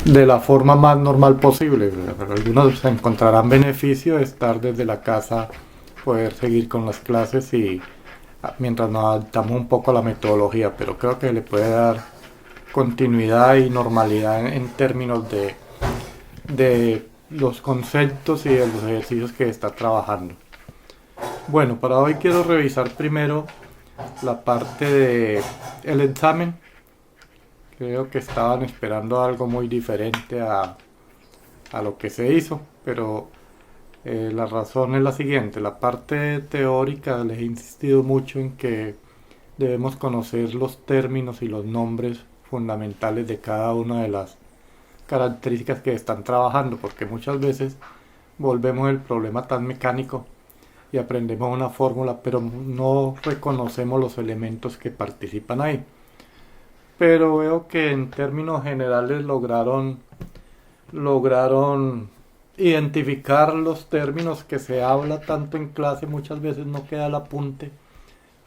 de la forma más normal posible. Algunos encontrarán beneficio de estar desde la casa, poder seguir con las clases y mientras nos adaptamos un poco a la metodología, pero creo que le puede dar continuidad y normalidad en términos de los conceptos y de los ejercicios que está trabajando. Bueno, para hoy quiero revisar primero la parte de el examen. Creo que estaban esperando algo muy diferente a lo que se hizo, pero la razón es la siguiente. La parte teórica les he insistido mucho en que debemos conocer los términos y los nombres fundamentales de cada una de las características que están trabajando, porque muchas veces volvemos el problema tan mecánico y aprendemos una fórmula, pero no reconocemos los elementos que participan ahí. Pero veo que en términos generales lograron identificar los términos que se habla tanto en clase, muchas veces no queda el apunte,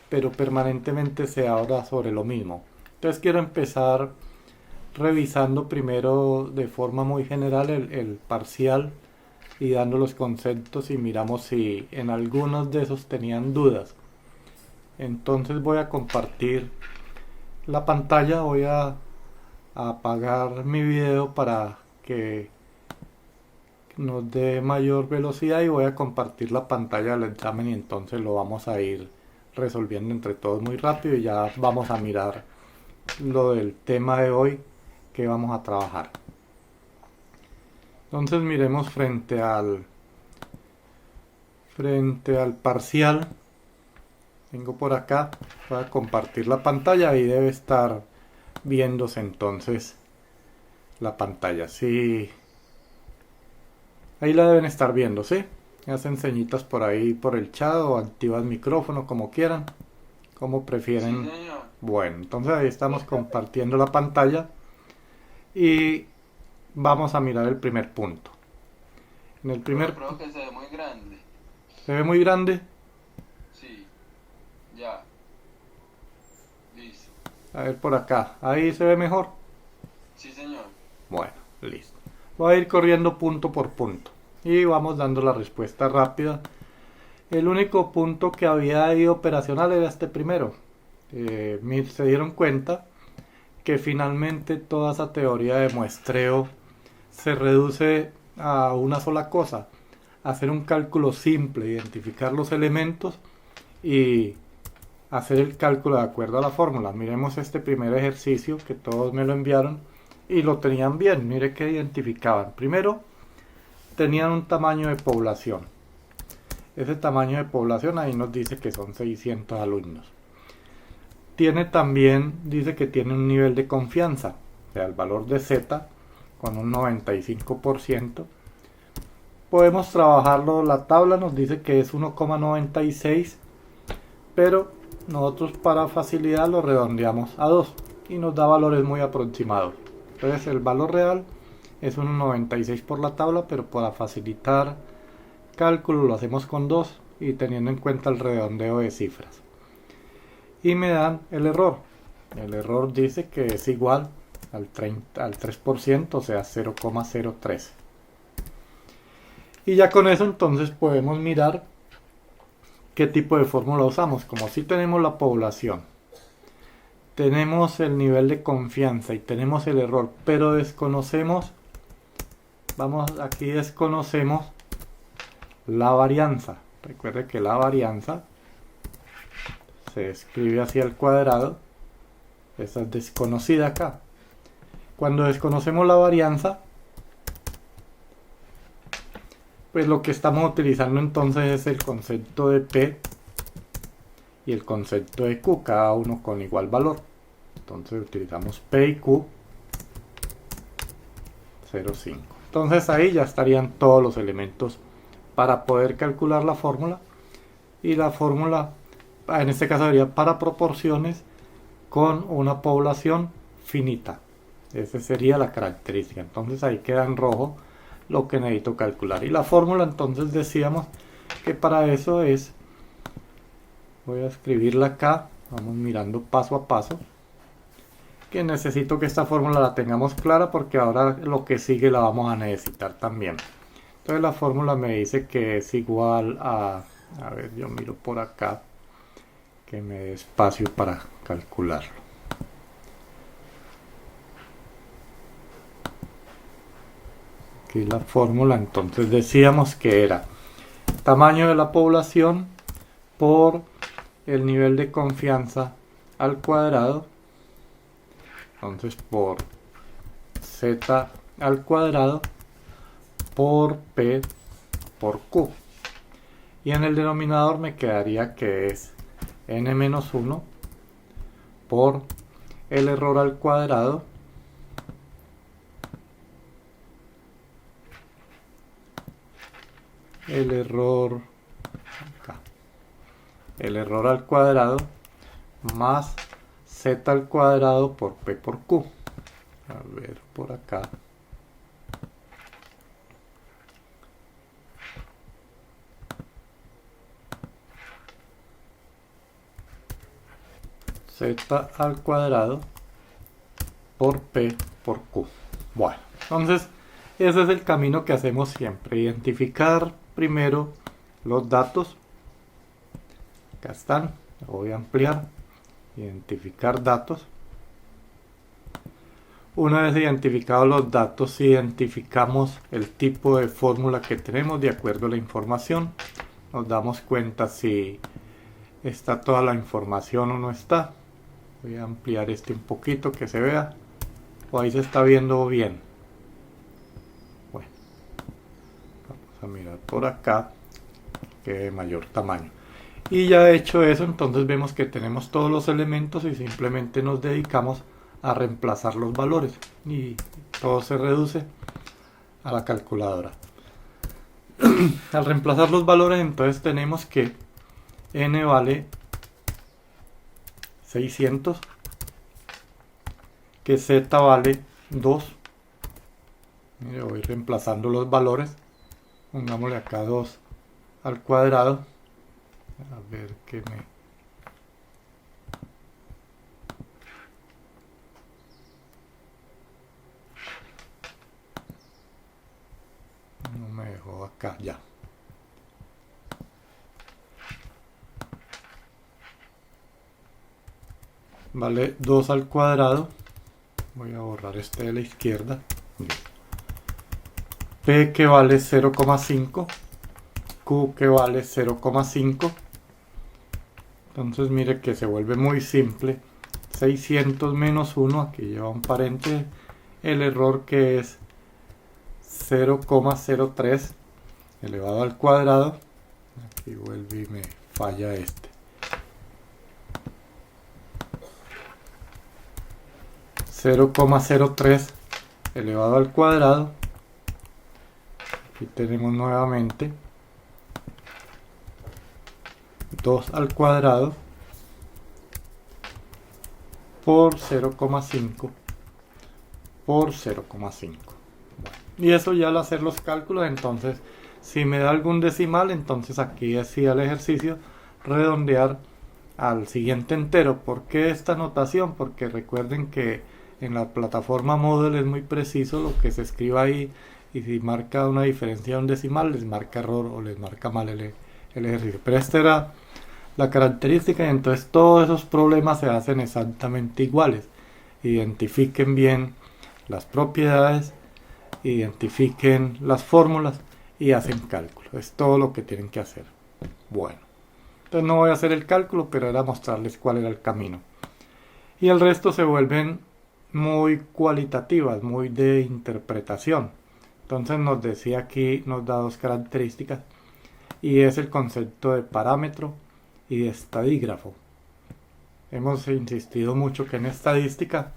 pero permanentemente se habla sobre lo mismo. Entonces quiero empezar revisando primero de forma muy general el parcial y dando los conceptos y miramos si en algunos de esos tenían dudas. Entonces voy a compartir la pantalla, voy a apagar mi video para que nos dé mayor velocidad y voy a compartir la pantalla del examen y entonces lo vamos a ir resolviendo entre todos muy rápido y ya vamos a mirar lo del tema de hoy que vamos a trabajar. Entonces miremos frente al parcial. Tengo por acá, voy a compartir la pantalla y debe estar viéndose entonces la pantalla. Sí, ahí la deben estar viendo, ¿sí? Hacen señitas por ahí por el chat o activan el micrófono como quieran, como prefieren. Sí, señor. Bueno, entonces ahí estamos compartiendo la pantalla y vamos a mirar el primer punto. En el primer Pero creo que se ve muy grande. ¿Se ve muy grande? Sí, ya. Listo. A ver por acá, ahí se ve mejor. Sí, señor. Bueno, listo. Voy a ir corriendo punto por punto y vamos dando la respuesta rápida. El único punto que había ahí operacional era este primero. Se dieron cuenta que finalmente toda esa teoría de muestreo se reduce a una sola cosa: hacer un cálculo simple, identificar los elementos y hacer el cálculo de acuerdo a la fórmula. Miremos este primer ejercicio que todos me lo enviaron y lo tenían bien. Mire que identificaban. Primero, tenían un tamaño de población. Ese tamaño de población ahí nos dice que son 600 alumnos. Tiene también, dice que tiene un nivel de confianza, o sea, el valor de Z con un 95%. Podemos trabajarlo, la tabla nos dice que es 1,96, pero nosotros para facilidad lo redondeamos a 2 y nos da valores muy aproximados. Entonces el valor real es 1,96 por la tabla, pero para facilitar cálculo lo hacemos con 2 y teniendo en cuenta el redondeo de cifras. Y me dan el error. El error dice que es igual al 3%, o sea 0,013. Y ya con eso entonces podemos mirar qué tipo de fórmula usamos. Como si tenemos la población, tenemos el nivel de confianza y tenemos el error, pero desconocemos, desconocemos la varianza. Recuerde que la varianza se escribe hacia el cuadrado. Esa es desconocida acá. Cuando desconocemos la varianza, pues lo que estamos utilizando entonces es el concepto de P y el concepto de Q, cada uno con igual valor. Entonces utilizamos P y Q 0,5. Entonces ahí ya estarían todos los elementos para poder calcular la fórmula. Y la fórmula en este caso sería para proporciones con una población finita. Esa sería la característica. Entonces ahí queda en rojo lo que necesito calcular. Y la fórmula entonces decíamos que para eso es, voy a escribirla acá, vamos mirando paso a paso. que necesito que esta fórmula la tengamos clara porque ahora lo que sigue la vamos a necesitar también. Entonces la fórmula me dice que es igual a ver, yo miro por acá que me dé espacio para calcularlo. Aquí la fórmula, entonces decíamos que era tamaño de la población por el nivel de confianza al cuadrado, entonces por z al cuadrado por p por q, y en el denominador me quedaría que es n-1 por el error al cuadrado el error al cuadrado más z al cuadrado por p por q. A ver, por acá. Z al cuadrado por p por q. Bueno, entonces ese es el camino que hacemos siempre. Identificar primero los datos. Acá están, lo voy a ampliar. Identificar datos. Una vez identificados los datos, identificamos el tipo de fórmula que tenemos de acuerdo a la información. Nos damos cuenta si está toda la información o no está. Voy a ampliar este un poquito que se vea. O ahí se está viendo bien. Bueno, vamos a mirar por acá que de mayor tamaño. Y ya hecho eso, entonces vemos que tenemos todos los elementos y simplemente nos dedicamos a reemplazar los valores y todo se reduce a la calculadora. Al reemplazar los valores, entonces tenemos que n vale 600, que z vale 2. Mire, voy reemplazando los valores. Pongámosle acá 2 al cuadrado. A ver qué me... No me dejó acá, ya. Vale 2 al cuadrado. Voy a borrar este de la izquierda. P que vale 0,5. Q que vale 0,5. Entonces mire que se vuelve muy simple. 600 menos 1, aquí lleva un paréntesis. El error que es 0,03 elevado al cuadrado. Aquí vuelve y me falla este. 0,03 elevado al cuadrado. Aquí tenemos nuevamente 2 al cuadrado por 0,5 por 0,5. Y eso ya al hacer los cálculos, entonces si me da algún decimal, entonces aquí decía el ejercicio redondear al siguiente entero. ¿Por qué esta notación? Porque recuerden que en la plataforma Moodle es muy preciso lo que se escriba ahí, y si marca una diferencia de un decimal les marca error o les marca mal el ejercicio. Pero esta era la característica, y entonces todos esos problemas se hacen exactamente iguales. Identifiquen bien las propiedades, identifiquen las fórmulas y hacen cálculo. Es todo lo que tienen que hacer. Bueno, entonces no voy a hacer el cálculo, pero era mostrarles cuál era el camino. Y el resto se vuelven muy cualitativas, muy de interpretación. Entonces nos decía aquí, nos da dos características, y es el concepto de parámetro y de estadígrafo. Hemos insistido mucho que en estadística,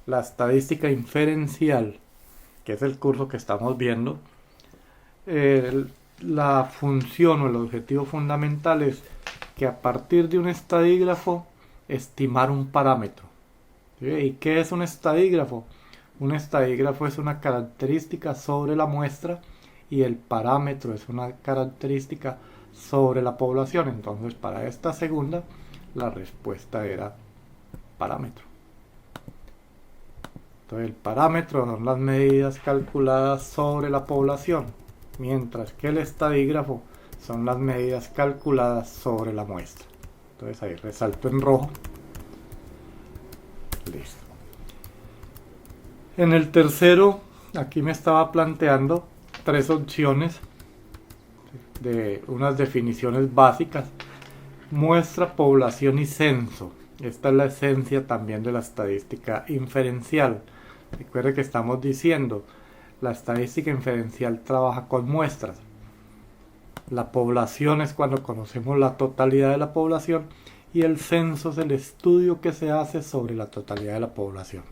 la estadística inferencial, que es el curso que estamos viendo, la función o el objetivo fundamental es que a partir de un estadígrafo estimar un parámetro. ¿Sí? ¿Y qué es un estadígrafo? Un estadígrafo es una característica sobre la muestra y el parámetro es una característica sobre la población. Entonces, para esta segunda, la respuesta era parámetro. Entonces el parámetro son las medidas calculadas sobre la población, mientras que el estadígrafo son las medidas calculadas sobre la muestra. Entonces ahí resalto en rojo. Listo. En el tercero, aquí me estaba planteando 3 opciones de unas definiciones básicas. Muestra, población y censo. Esta es la esencia también de la estadística inferencial. Recuerde que estamos diciendo, la estadística inferencial trabaja con muestras. La población es cuando conocemos la totalidad de la población y el censo es el estudio que se hace sobre la totalidad de la población.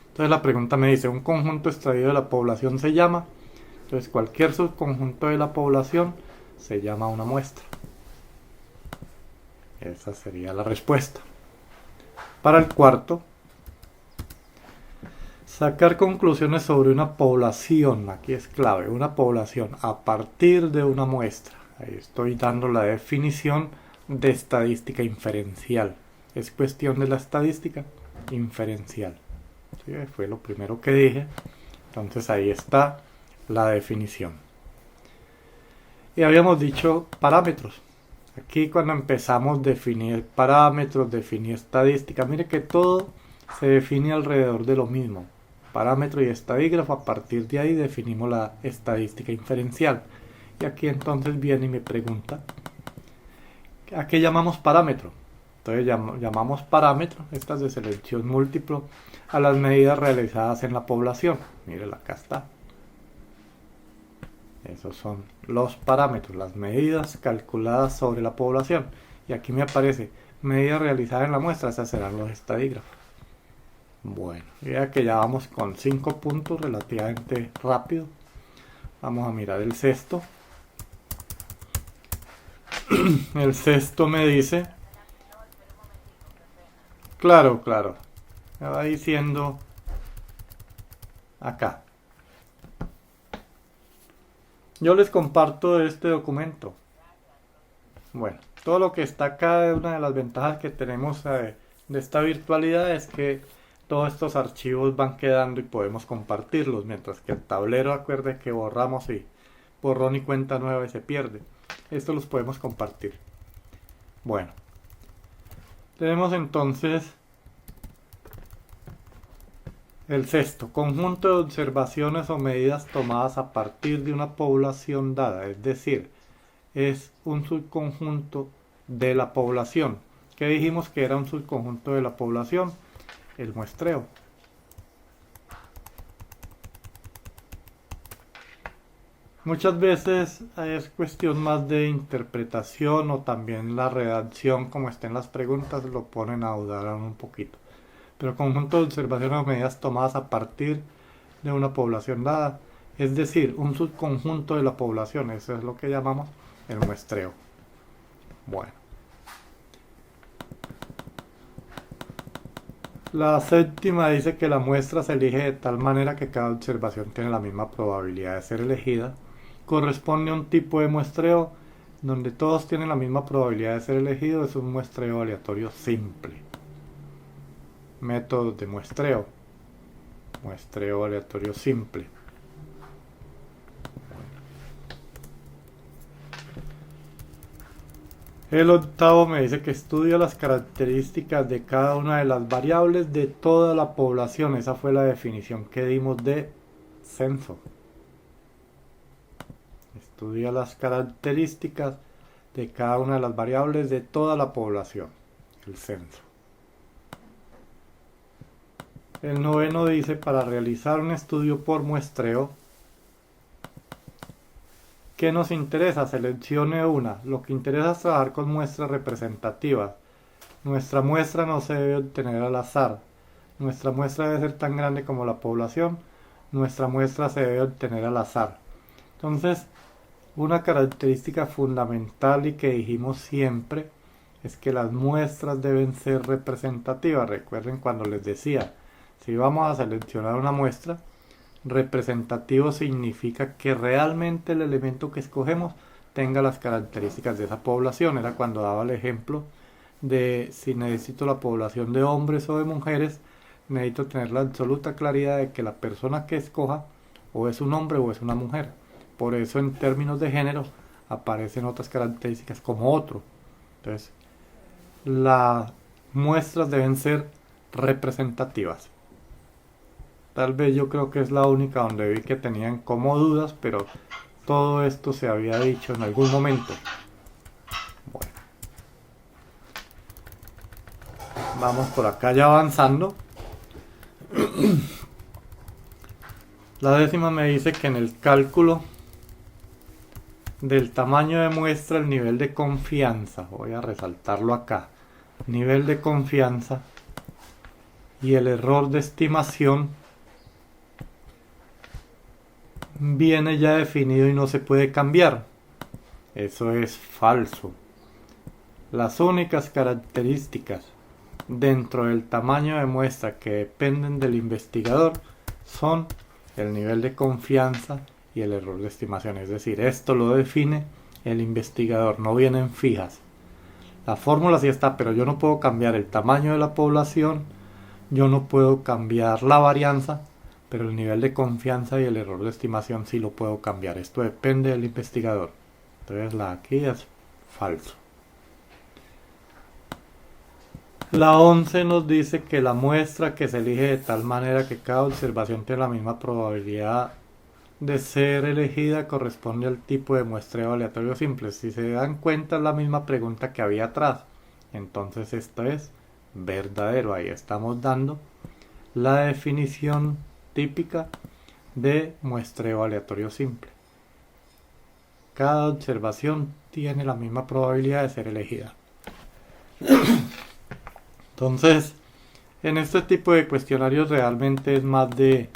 Entonces la pregunta me dice, ¿un conjunto extraído de la población se llama? Entonces cualquier subconjunto de la población se llama una muestra. Esa sería la respuesta. Para el cuarto, sacar conclusiones sobre una población. Aquí es clave, una población a partir de una muestra. Ahí estoy dando la definición de estadística inferencial. Es cuestión de la estadística inferencial. ¿Sí? Fue lo primero que dije. Entonces ahí está la definición. Y habíamos dicho parámetros. Aquí cuando empezamos a definir parámetros, definir estadística, mire que todo se define alrededor de lo mismo. Parámetro y estadígrafo, a partir de ahí definimos la estadística inferencial. Y aquí entonces viene y me pregunta, ¿a qué llamamos parámetro? Entonces llamamos parámetro, estas de selección múltiplo, a las medidas realizadas en la población. Mírela, acá está. Esos son los parámetros, las medidas calculadas sobre la población. Y aquí me aparece medidas realizadas en la muestra, esas serán los estadígrafos. Bueno, ya que ya vamos con 5 puntos relativamente rápido. Vamos a mirar el sexto. El sexto me dice... Claro, me va diciendo acá. Yo les comparto este documento. Bueno, todo lo que está acá, una de las ventajas que tenemos de esta virtualidad es que todos estos archivos van quedando y podemos compartirlos, mientras que el tablero, acuerde que borramos y borrón y cuenta nueva y se pierde. Estos los podemos compartir. Bueno, tenemos entonces el sexto, conjunto de observaciones o medidas tomadas a partir de una población dada, es decir, es un subconjunto de la población. ¿Qué dijimos que era un subconjunto de la población? El muestreo. Muchas veces es cuestión más de interpretación o también la redacción, como estén las preguntas, lo ponen a dudar un poquito. Pero conjunto de observaciones o medidas tomadas a partir de una población dada, es decir, un subconjunto de la población, eso es lo que llamamos el muestreo. Bueno. La séptima dice que la muestra se elige de tal manera que cada observación tiene la misma probabilidad de ser elegida. Corresponde a un tipo de muestreo donde todos tienen la misma probabilidad de ser elegidos, es un muestreo aleatorio simple. Métodos de muestreo. Muestreo aleatorio simple. El octavo me dice que estudia las características de cada una de las variables de toda la población. Esa fue la definición que dimos de censo. Estudia las características de cada una de las variables de toda la población. El censo. El noveno dice, para realizar un estudio por muestreo, ¿qué nos interesa? Seleccione una. Lo que interesa es trabajar con muestras representativas. Nuestra muestra no se debe obtener al azar. Nuestra muestra debe ser tan grande como la población. Nuestra muestra se debe obtener al azar. Entonces, una característica fundamental y que dijimos siempre es que las muestras deben ser representativas. Recuerden cuando les decía, si vamos a seleccionar una muestra, representativo significa que realmente el elemento que escogemos tenga las características de esa población. Era cuando daba el ejemplo de si necesito la población de hombres o de mujeres, necesito tener la absoluta claridad de que la persona que escoja o es un hombre o es una mujer. Por eso en términos de género aparecen otras características como otro. Entonces, las muestras deben ser representativas. Tal vez yo creo que es la única donde vi que tenían como dudas, pero todo esto se había dicho en algún momento. Bueno, vamos por acá ya avanzando. La décima me dice que en el cálculo del tamaño de muestra el nivel de confianza, voy a resaltarlo acá, nivel de confianza y el error de estimación viene ya definido y no se puede cambiar. Eso es falso. Las únicas características dentro del tamaño de muestra que dependen del investigador son el nivel de confianza y el error de estimación. Es decir, esto lo define el investigador, no vienen fijas. La fórmula sí está, pero yo no puedo cambiar el tamaño de la población, yo no puedo cambiar la varianza, pero el nivel de confianza y el error de estimación sí lo puedo cambiar. Esto depende del investigador. Entonces la aquí es falso. La 11 nos dice que la muestra que se elige de tal manera que cada observación tiene la misma probabilidad de ser elegida corresponde al tipo de muestreo aleatorio simple. Si se dan cuenta es la misma pregunta que había atrás. Entonces esto es verdadero. Ahí estamos dando la definición típica de muestreo aleatorio simple. Cada observación tiene la misma probabilidad de ser elegida. Entonces, en este tipo de cuestionarios realmente es más de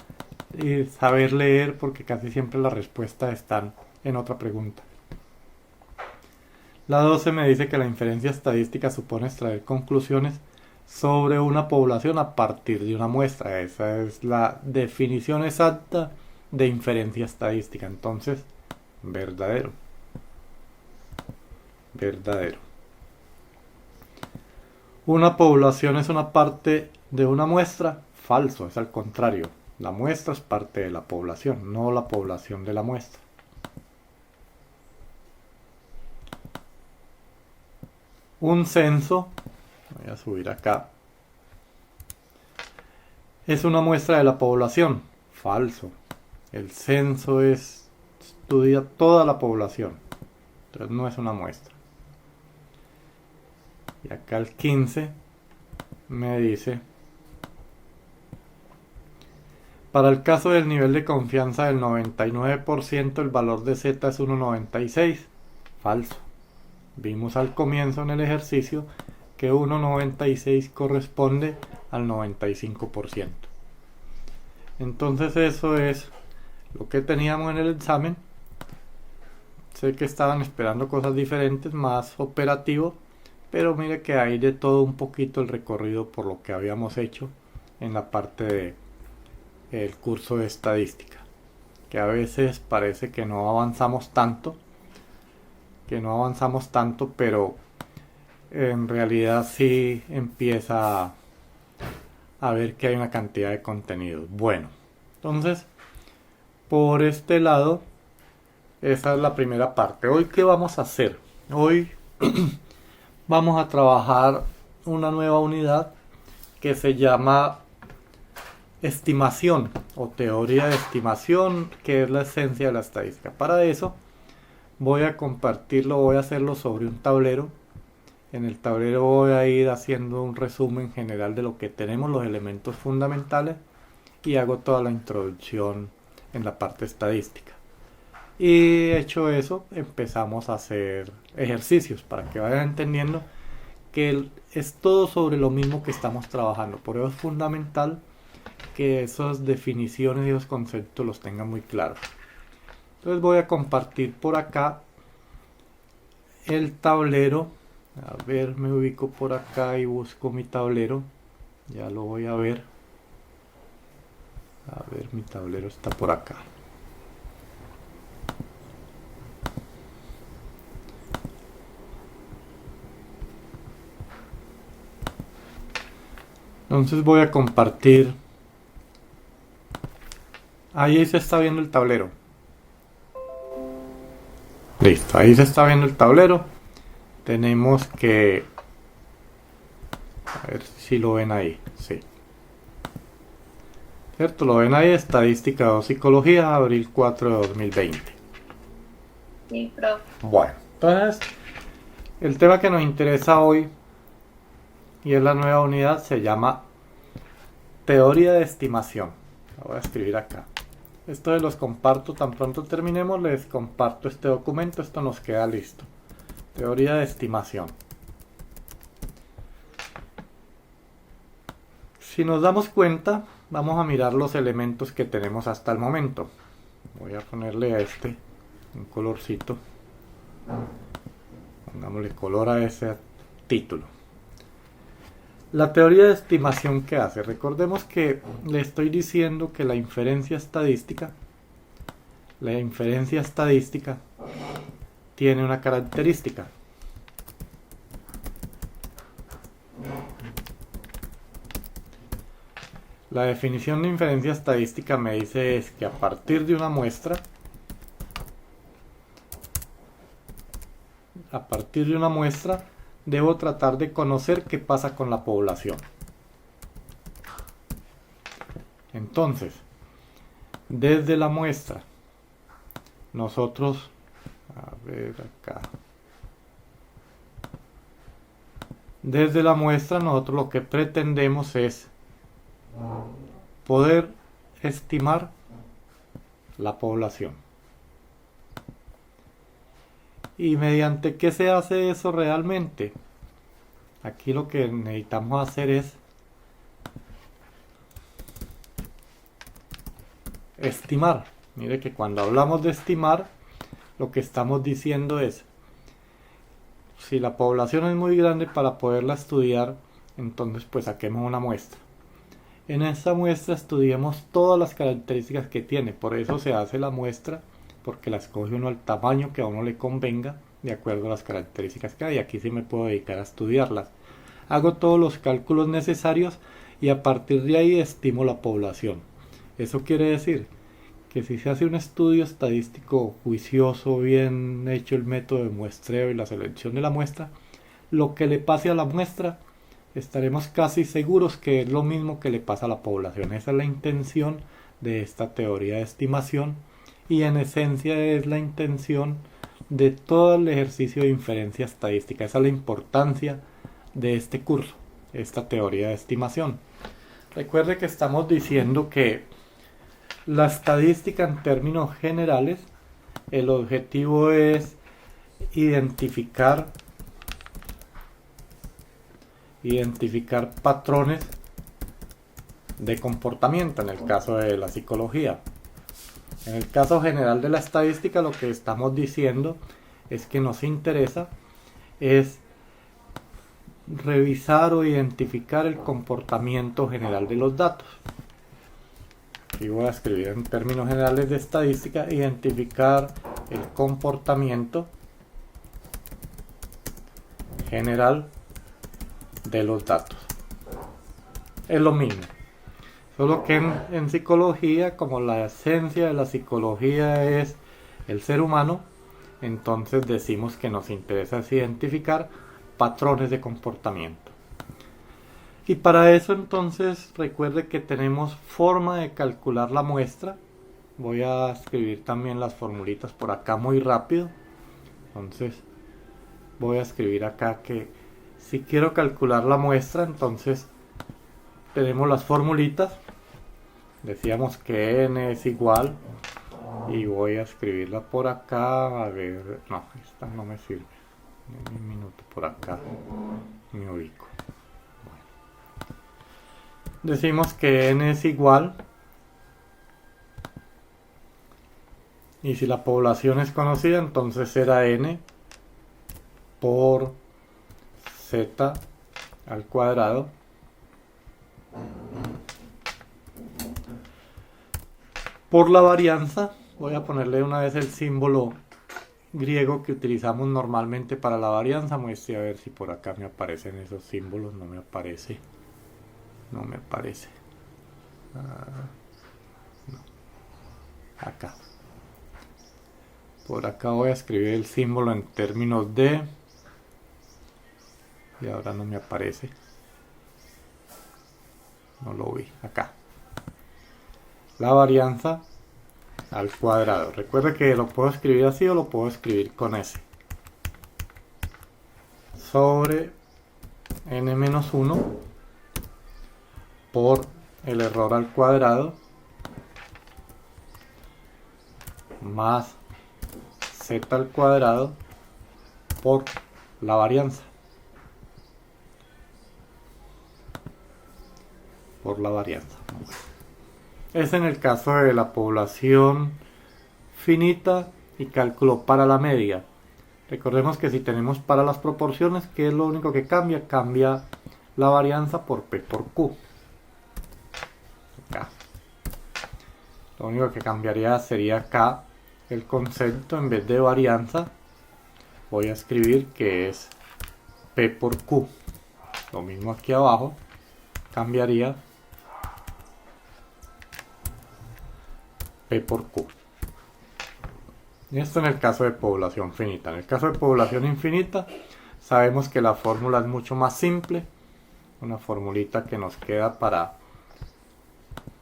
saber leer, porque casi siempre las respuestas están en otra pregunta. La 12 me dice que la inferencia estadística supone extraer conclusiones sobre una población a partir de una muestra. Esa es la definición exacta de inferencia estadística. Entonces, verdadero. Verdadero. Una población es una parte de una muestra. Falso, es al contrario. La muestra es parte de la población, no la población de la muestra. Un censo, voy a subir acá, es una muestra de la población. Falso. El censo estudia toda la población. Entonces no es una muestra. Y acá el 15 me dice: para el caso del nivel de confianza del 99%, el valor de Z es 1,96. Falso. Vimos al comienzo en el ejercicio que 1,96 corresponde al 95%. Entonces eso es lo que teníamos en el examen. Sé que estaban esperando cosas diferentes, más operativo, pero mire que hay de todo un poquito el recorrido por lo que habíamos hecho en la parte de el curso de estadística, que a veces parece que no avanzamos tanto, pero en realidad sí empieza a ver que hay una cantidad de contenidos. Bueno, entonces por este lado esa es la primera parte. Hoy ¿qué vamos a hacer? Hoy vamos a trabajar una nueva unidad que se llama estimación o teoría de estimación, que es la esencia de la estadística. Para eso voy a compartirlo, voy a hacerlo sobre un tablero. En el tablero voy a ir haciendo un resumen general de lo que tenemos, los elementos fundamentales, y hago toda la introducción en la parte estadística. Y hecho eso, empezamos a hacer ejercicios para que vayan entendiendo que es todo sobre lo mismo que estamos trabajando. Por eso es fundamental que esas definiciones y esos conceptos los tengan muy claros. Entonces voy a compartir por acá el tablero. A ver, me ubico por acá y busco mi tablero. Ya lo voy a ver. A ver, mi tablero está por acá. Entonces voy a compartir. Ahí se está viendo el tablero. Listo, ahí se está viendo el tablero. Tenemos que... A ver si lo ven ahí. Sí. ¿Cierto? Lo ven ahí. Estadística 2 Psicología, abril 4 de 2020. Sí, profe. Bueno, entonces el tema que nos interesa hoy y es la nueva unidad se llama teoría de estimación. Lo voy a escribir acá. Esto los comparto, tan pronto terminemos les comparto este documento, esto nos queda listo. Teoría de estimación. Si nos damos cuenta, vamos a mirar los elementos que tenemos hasta el momento. Voy a ponerle a este un colorcito. Pongámosle color a ese título. La teoría de estimación, ¿qué hace? Recordemos que le estoy diciendo que la inferencia estadística tiene una característica. La definición de inferencia estadística me dice es que a partir de una muestra, debo tratar de conocer qué pasa con la población. Entonces, desde la muestra, nosotros, a ver acá, desde la muestra nosotros lo que pretendemos es poder estimar la población. ¿Y mediante qué se hace eso realmente? Aquí lo que necesitamos hacer es estimar. Mire que cuando hablamos de estimar, lo que estamos diciendo es, si la población es muy grande para poderla estudiar, entonces pues saquemos una muestra. En esa muestra estudiemos todas las características que tiene, por eso se hace la muestra, porque la escoge uno al tamaño que a uno le convenga, de acuerdo a las características que hay. Aquí sí me puedo dedicar a estudiarlas. Hago todos los cálculos necesarios y a partir de ahí estimo la población. Eso quiere decir que si se hace un estudio estadístico juicioso, bien hecho el método de muestreo y la selección de la muestra, lo que le pase a la muestra estaremos casi seguros que es lo mismo que le pasa a la población. Esa es la intención de esta teoría de estimación y en esencia es la intención de todo el ejercicio de inferencia estadística. Esa es la importancia de este curso, esta teoría de estimación. Recuerde que estamos diciendo que la estadística en términos generales, el objetivo es identificar patrones de comportamiento en el caso de la psicología. En el caso general de la estadística, lo que estamos diciendo es que nos interesa es revisar o identificar el comportamiento general de los datos. Aquí voy a escribir en términos generales de estadística, identificar el comportamiento general de los datos. Es lo mismo. Solo que en psicología, como la esencia de la psicología es el ser humano, entonces decimos que nos interesa es identificar patrones de comportamiento. Y para eso entonces recuerde que tenemos forma de calcular la muestra. Voy a escribir también las formulitas por acá muy rápido. Entonces voy a escribir acá que si quiero calcular la muestra, entonces tenemos las formulitas. Decíamos que n es igual, y voy a escribirla por acá. A ver, no, esta no me sirve. Un minuto, por acá me ubico. Bueno. Decimos que n es igual, y si la población es conocida, entonces será n por z al cuadrado por la varianza. Voy a ponerle una vez el símbolo griego que utilizamos normalmente para la varianza. Muestre a ver si por acá me aparecen esos símbolos. No me aparece. No me aparece. No. Acá. Por acá voy a escribir el símbolo en términos de... Y ahora no me aparece. No lo vi. Acá. La varianza al cuadrado. Recuerda que lo puedo escribir así o lo puedo escribir con S. Sobre n-1 por el error al cuadrado más z al cuadrado por la varianza. Por la varianza. Es en el caso de la población finita y cálculo para la media. Recordemos que si tenemos para las proporciones, ¿qué es lo único que cambia? Cambia la varianza por P por Q. Acá. Lo único que cambiaría sería acá el concepto. En vez de varianza, voy a escribir que es P por Q. Lo mismo aquí abajo. Cambiaría P por Q. Y esto en el caso de población finita. En el caso de población infinita, sabemos que la fórmula es mucho más simple. Una formulita que nos queda para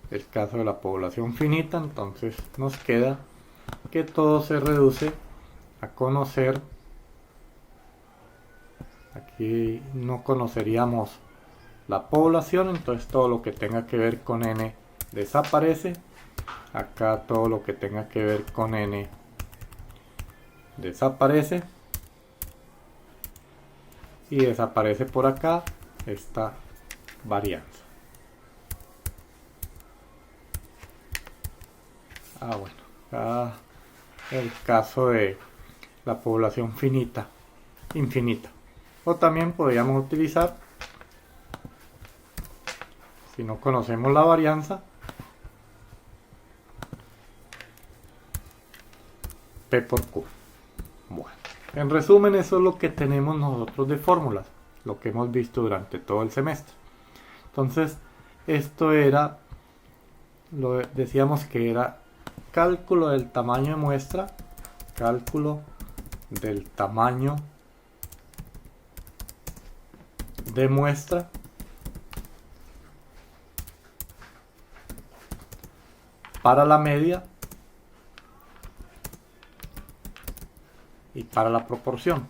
el caso de la población finita. Entonces nos queda que todo se reduce a conocer. Aquí no conoceríamos la población, entonces todo lo que tenga que ver con n desaparece. Acá todo lo que tenga que ver con n desaparece. Y desaparece por acá esta varianza. Bueno, acá el caso de la población finita, infinita. O también podríamos utilizar, si no conocemos la varianza, P por Q. Bueno, en resumen, eso es lo que tenemos nosotros de fórmulas, lo que hemos visto durante todo el semestre. Entonces, esto era, decíamos que era cálculo del tamaño de muestra, cálculo del tamaño de muestra para la media y para la proporción.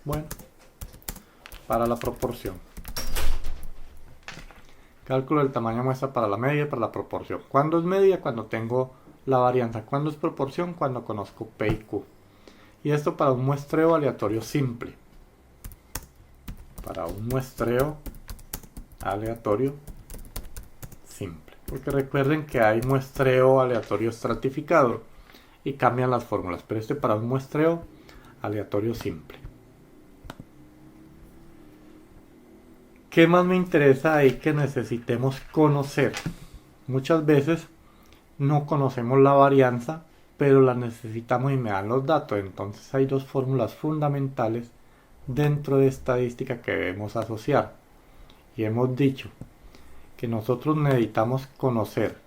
Bueno, para la proporción. Cálculo del tamaño de muestra para la media y para la proporción. ¿Cuándo es media? Cuando tengo la varianza. ¿Cuándo es proporción? Cuando conozco P y Q. Y esto para un muestreo aleatorio simple. Para un muestreo aleatorio simple. Porque recuerden que hay muestreo aleatorio estratificado y cambian las fórmulas. Pero este para un muestreo aleatorio simple. ¿Qué más me interesa ahí que necesitemos conocer? Muchas veces no conocemos la varianza, pero la necesitamos y me dan los datos. Entonces hay dos fórmulas fundamentales dentro de estadística que debemos asociar. Y hemos dicho que nosotros necesitamos conocer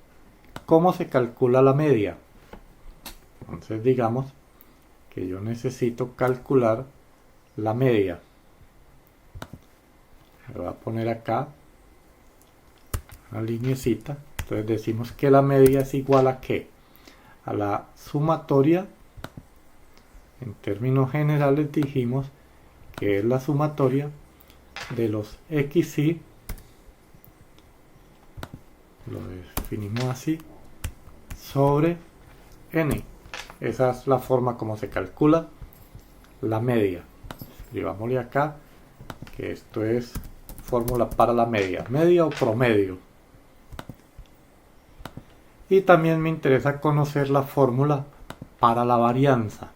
cómo se calcula la media. Entonces digamos que yo necesito calcular la media. Le voy a poner acá una lineecita. Entonces decimos que la media es igual a ¿qué? A la sumatoria. En términos generales dijimos que es la sumatoria de los xy, lo definimos así, sobre n. Esa es la forma como se calcula la media. Escribámosle acá que esto es fórmula para la media o promedio. Y también me interesa conocer la fórmula para la varianza.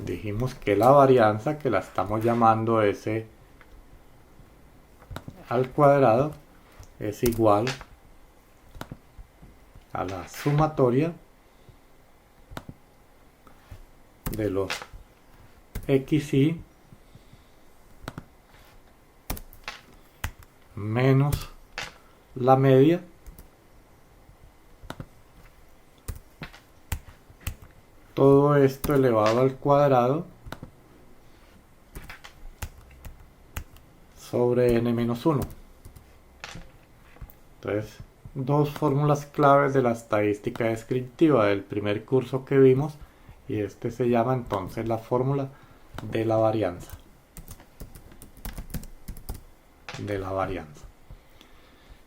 Dijimos que la varianza, que la estamos llamando S al cuadrado, es igual a la sumatoria de los xy menos la media todo esto elevado al cuadrado sobre n-1. Entonces, dos fórmulas claves de la estadística descriptiva del primer curso que vimos, y este se llama entonces la fórmula de la varianza.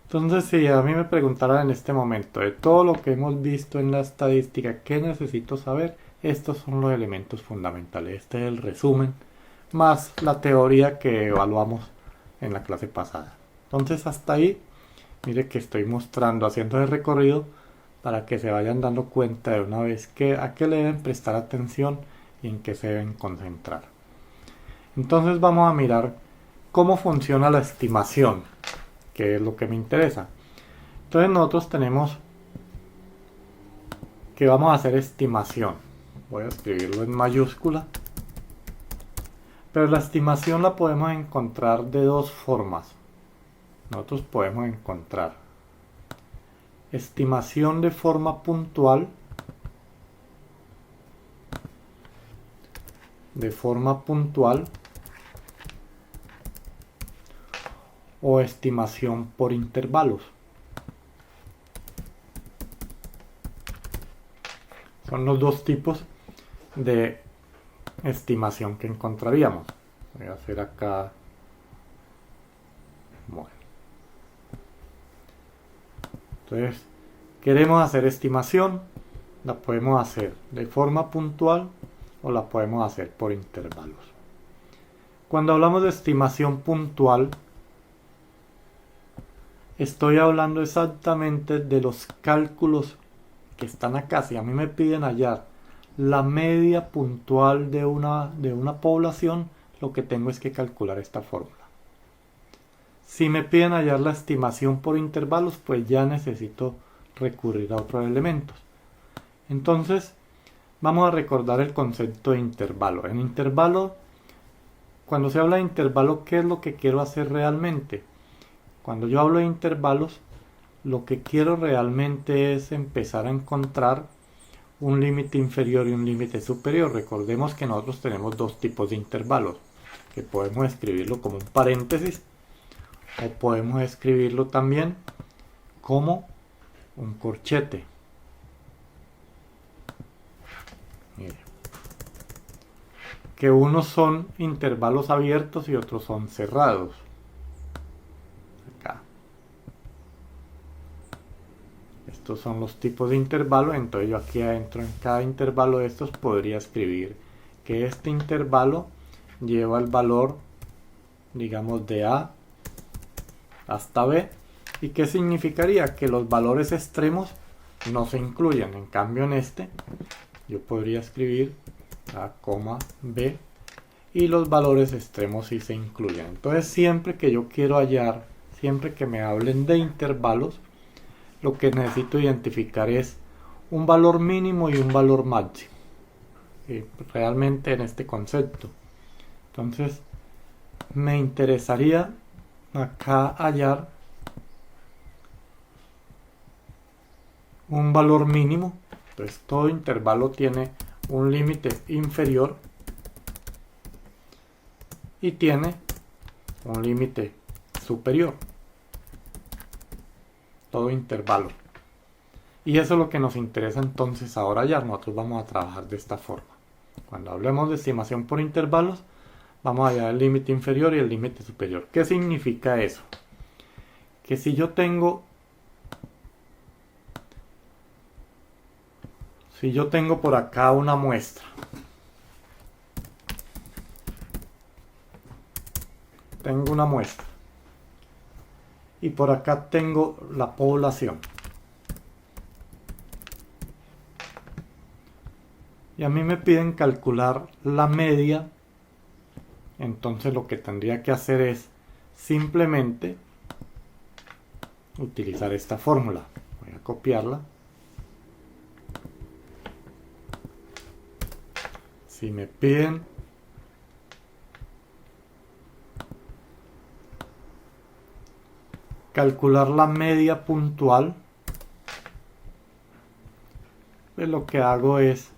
Entonces, si a mí me preguntaran en este momento de todo lo que hemos visto en la estadística, ¿qué necesito saber? Estos son los elementos fundamentales. Este es el resumen más la teoría que evaluamos en la clase pasada. Entonces, hasta ahí, mire que estoy mostrando, haciendo el recorrido para que se vayan dando cuenta de una vez a qué le deben prestar atención y en qué se deben concentrar. Entonces vamos a mirar cómo funciona la estimación, que es lo que me interesa. Entonces nosotros tenemos que vamos a hacer estimación. Voy a escribirlo en mayúscula. Pero la estimación la podemos encontrar de dos formas. Nosotros podemos encontrar estimación de forma puntual, o estimación por intervalos. Son los dos tipos de estimación que encontraríamos. Voy a hacer acá, bueno. Entonces, queremos hacer estimación, la podemos hacer de forma puntual o la podemos hacer por intervalos. Cuando hablamos de estimación puntual, estoy hablando exactamente de los cálculos que están acá. Si a mí me piden hallar la media puntual de una población, lo que tengo es que calcular esta fórmula. Si me piden hallar la estimación por intervalos, pues ya necesito recurrir a otros elementos. Entonces, vamos a recordar el concepto de intervalo. En intervalo, cuando se habla de intervalo, ¿qué es lo que quiero hacer realmente? Cuando yo hablo de intervalos, lo que quiero realmente es empezar a encontrar un límite inferior y un límite superior. Recordemos que nosotros tenemos dos tipos de intervalos, que podemos escribirlo como un paréntesis o podemos escribirlo también como un corchete. Mire, que unos son intervalos abiertos y otros son cerrados. Acá. Estos son los tipos de intervalos. Entonces yo aquí adentro en cada intervalo de estos podría escribir que este intervalo lleva el valor, digamos, de A hasta B. ¿Y qué significaría? Que los valores extremos no se incluyen. En cambio en este yo podría escribir A, B y los valores extremos sí se incluyen. Entonces siempre que yo quiero hallar, siempre que me hablen de intervalos, lo que necesito identificar es un valor mínimo y un valor máximo. Realmente en este concepto. Entonces me interesaría acá hallar un valor mínimo. Entonces todo intervalo tiene un límite inferior y tiene un límite superior. Todo intervalo. Y eso es lo que nos interesa entonces ahora hallar. Nosotros vamos a trabajar de esta forma. Cuando hablemos de estimación por intervalos, vamos a hallar el límite inferior y el límite superior. ¿Qué significa eso? Que si yo tengo por acá una muestra, tengo una muestra y por acá tengo la población, y a mí me piden calcular la media, entonces lo que tendría que hacer es simplemente utilizar esta fórmula. Voy a copiarla. Si me piden calcular la media puntual, pues lo que hago es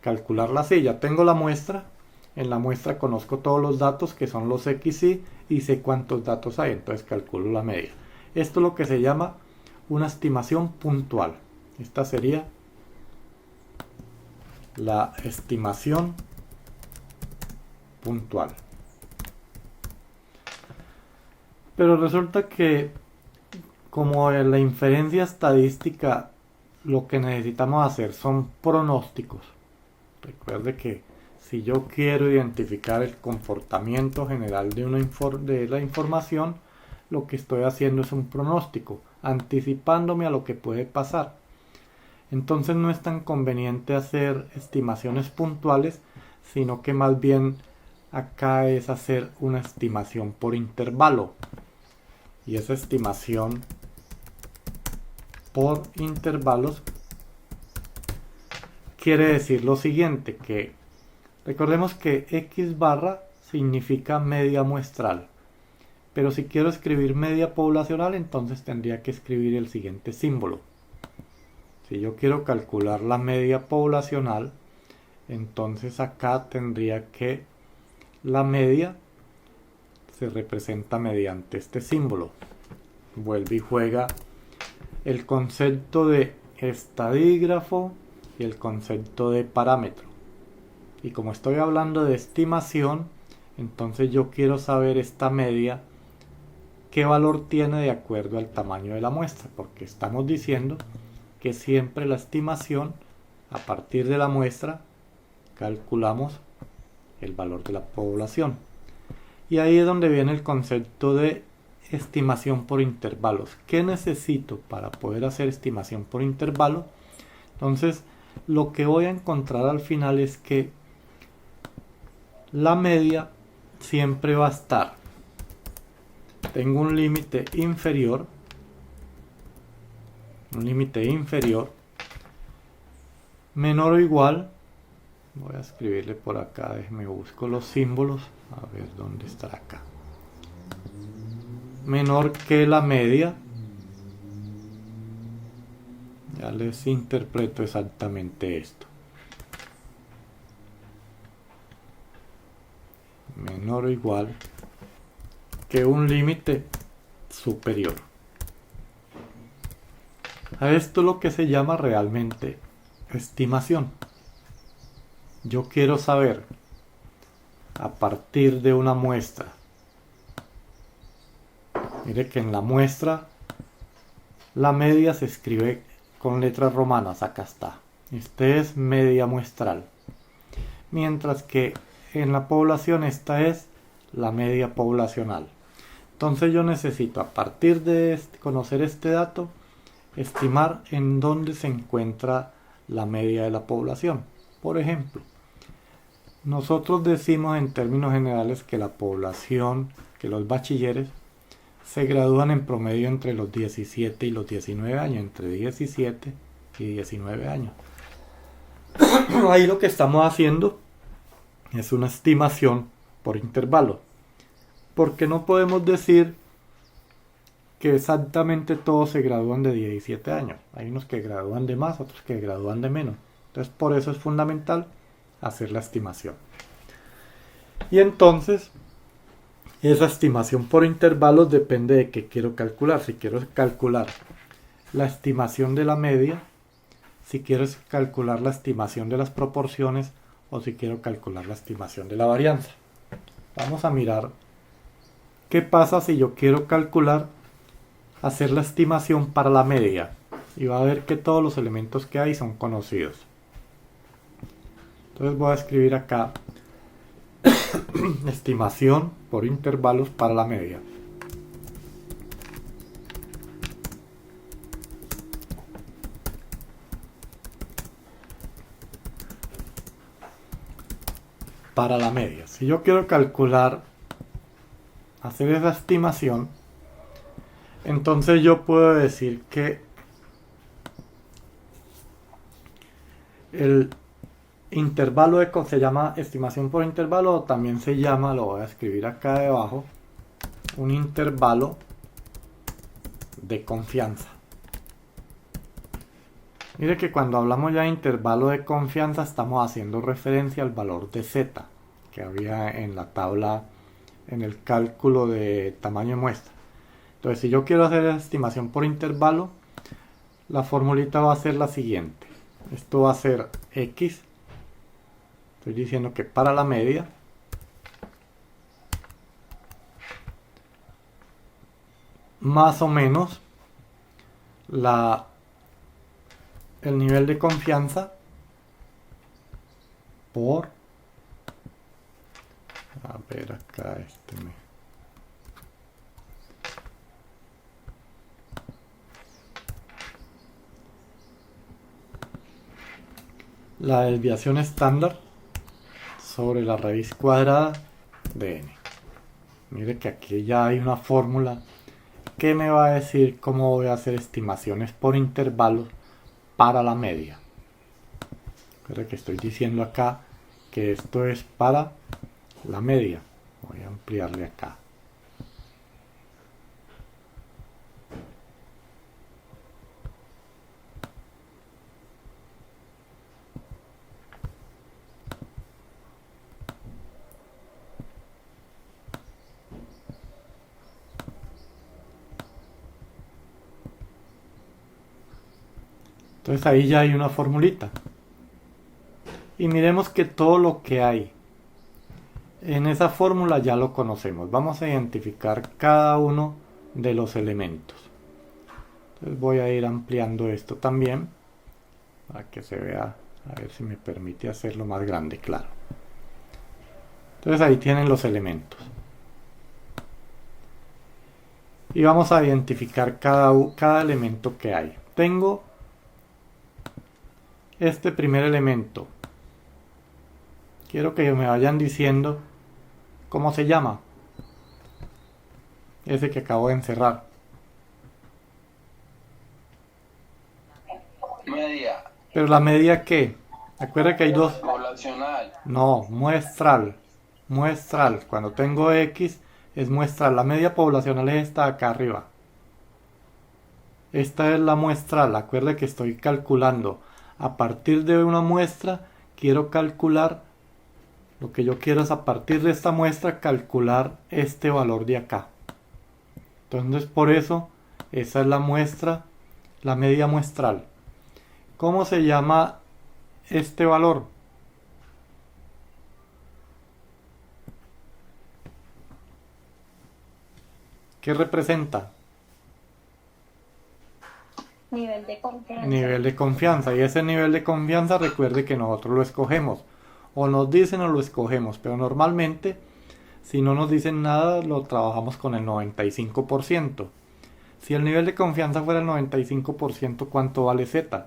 calcularla así. Ya tengo la muestra. En la muestra conozco todos los datos que son los XY y sé cuántos datos hay, entonces calculo la media. Esto es lo que se llama una estimación puntual. Esta sería la estimación puntual. Pero resulta que, como en la inferencia estadística, lo que necesitamos hacer son pronósticos. Recuerde que si yo quiero identificar el comportamiento general de la información, lo que estoy haciendo es un pronóstico, anticipándome a lo que puede pasar. Entonces no es tan conveniente hacer estimaciones puntuales, sino que más bien acá es hacer una estimación por intervalo. Y esa estimación por intervalos quiere decir lo siguiente, que recordemos que X barra significa media muestral, pero si quiero escribir media poblacional, entonces tendría que escribir el siguiente símbolo. Si yo quiero calcular la media poblacional, entonces acá tendría que la media se representa mediante este símbolo. Vuelve y juega el concepto de estadígrafo y el concepto de parámetro. Y como estoy hablando de estimación, entonces yo quiero saber esta media qué valor tiene de acuerdo al tamaño de la muestra, porque estamos diciendo que siempre la estimación, a partir de la muestra, calculamos el valor de la población. Y ahí es donde viene el concepto de estimación por intervalos. ¿Qué necesito para poder hacer estimación por intervalo? Entonces, lo que voy a encontrar al final es que la media siempre va a estar. Tengo un límite inferior. Menor o igual. Voy a escribirle por acá. Déjeme busco los símbolos. A ver dónde está acá. Menor que la media. Ya les interpreto exactamente esto. Menor o igual que un límite superior. A esto es lo que se llama realmente estimación. Yo quiero saber, a partir de una muestra, mire que en la muestra la media se escribe con letras romanas, acá está. Este es media muestral. Mientras que en la población esta es la media poblacional. Entonces yo necesito, a partir de conocer este dato, estimar en dónde se encuentra la media de la población. Por ejemplo, nosotros decimos en términos generales que la población, que los bachilleres, se gradúan en promedio entre los 17 y los 19 años, entre 17 y 19 años. Ahí lo que estamos haciendo es una estimación por intervalo, porque no podemos decir que exactamente todos se gradúan de 17 años. Hay unos que gradúan de más, otros que gradúan de menos. Entonces por eso es fundamental hacer la estimación. Y entonces esa estimación por intervalos depende de qué quiero calcular. Si quiero calcular la estimación de la media, si quiero calcular la estimación de las proporciones o si quiero calcular la estimación de la varianza. Vamos a mirar qué pasa si yo quiero calcular, hacer la estimación para la media. Y va a ver que todos los elementos que hay son conocidos. Entonces voy a escribir acá estimación por intervalos para la media. Para la media. Si yo quiero calcular, hacer esa estimación, entonces yo puedo decir que el intervalo se llama estimación por intervalo, o también se llama, lo voy a escribir acá debajo, un intervalo de confianza. Mire que cuando hablamos ya de intervalo de confianza estamos haciendo referencia al valor de z que había en la tabla en el cálculo de tamaño de muestra. Entonces, si yo quiero hacer la estimación por intervalo, la formulita va a ser la siguiente. Esto va a ser x. Estoy diciendo que para la media más o menos el nivel de confianza por, a ver acá la desviación estándar sobre la raíz cuadrada de n. Mire que aquí ya hay una fórmula que me va a decir cómo voy a hacer estimaciones por intervalos para la media. Recuerda que estoy diciendo acá que esto es para la media. Voy a ampliarle acá. Entonces ahí ya hay una formulita. Y miremos que todo lo que hay en esa fórmula ya lo conocemos. Vamos a identificar cada uno de los elementos. Entonces voy a ir ampliando esto también para que se vea, a ver si me permite hacerlo más grande, claro. Entonces ahí tienen los elementos. Y vamos a identificar cada elemento que hay. Tengo este primer elemento. Quiero que me vayan diciendo cómo se llama. Ese que acabo de encerrar. Media. Pero la media, ¿qué? Recuerda que hay dos. Poblacional. No, muestral. Muestral. Cuando tengo X es muestral. La media poblacional es esta de acá arriba. Esta es la muestral. Acuerda que estoy calculando. A partir de una muestra quiero calcular. Lo que yo quiero es a partir de esta muestra calcular este valor de acá. Entonces por eso esa es la muestra, la media muestral. ¿Cómo se llama este valor? ¿Qué representa? Nivel de confianza. Nivel de confianza. Y ese nivel de confianza, recuerde que nosotros lo escogemos. O nos dicen o lo escogemos. Pero normalmente, si no nos dicen nada, lo trabajamos con el 95%. Si el nivel de confianza fuera el 95%, ¿cuánto vale Z?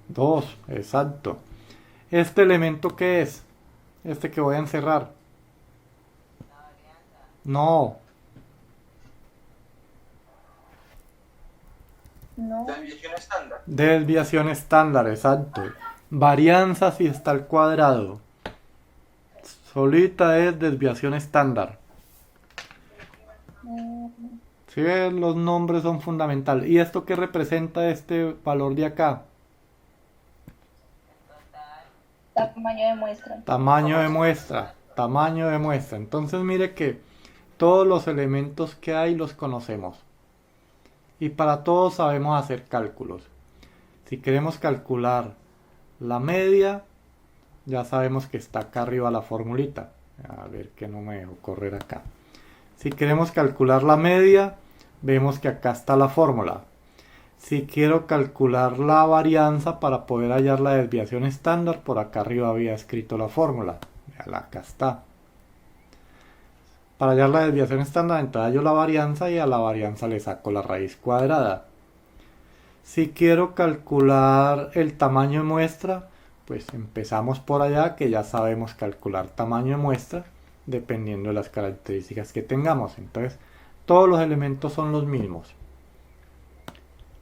2, exacto. ¿Este elemento qué es? Este que voy a encerrar. No. No. Desviación estándar. Desviación estándar, exacto. Varianza si está al cuadrado. Solita es desviación estándar. ¿Sí ven? Los nombres son fundamentales. ¿Y esto qué representa este valor de acá? Tamaño de muestra. Tamaño de muestra. Tamaño de muestra. Entonces mire que todos los elementos que hay los conocemos. Y para todos sabemos hacer cálculos. Si queremos calcular la media, ya sabemos que está acá arriba la formulita. A ver que no me dejo correr acá. Si queremos calcular la media, vemos que acá está la fórmula. Si quiero calcular la varianza para poder hallar la desviación estándar, por acá arriba había escrito la fórmula. Acá está. Para hallar la desviación estándar, entonces hallo la varianza y a la varianza le saco la raíz cuadrada. Si quiero calcular el tamaño de muestra, pues empezamos por allá, que ya sabemos calcular tamaño de muestra dependiendo de las características que tengamos. Entonces, todos los elementos son los mismos.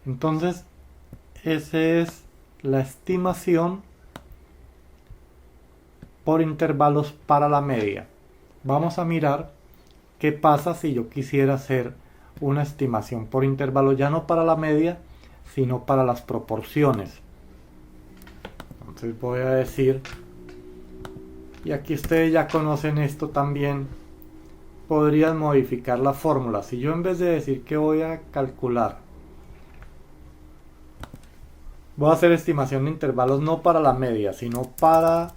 Entonces, esa es la estimación por intervalos para la media. Vamos a mirar qué pasa si yo quisiera hacer una estimación por intervalos, ya no para la media, sino para las proporciones. Entonces voy a decir, y aquí ustedes ya conocen esto también, podrían modificar la fórmula. Si yo en vez de decir que voy a calcular, voy a hacer estimación de intervalos no para la media, sino para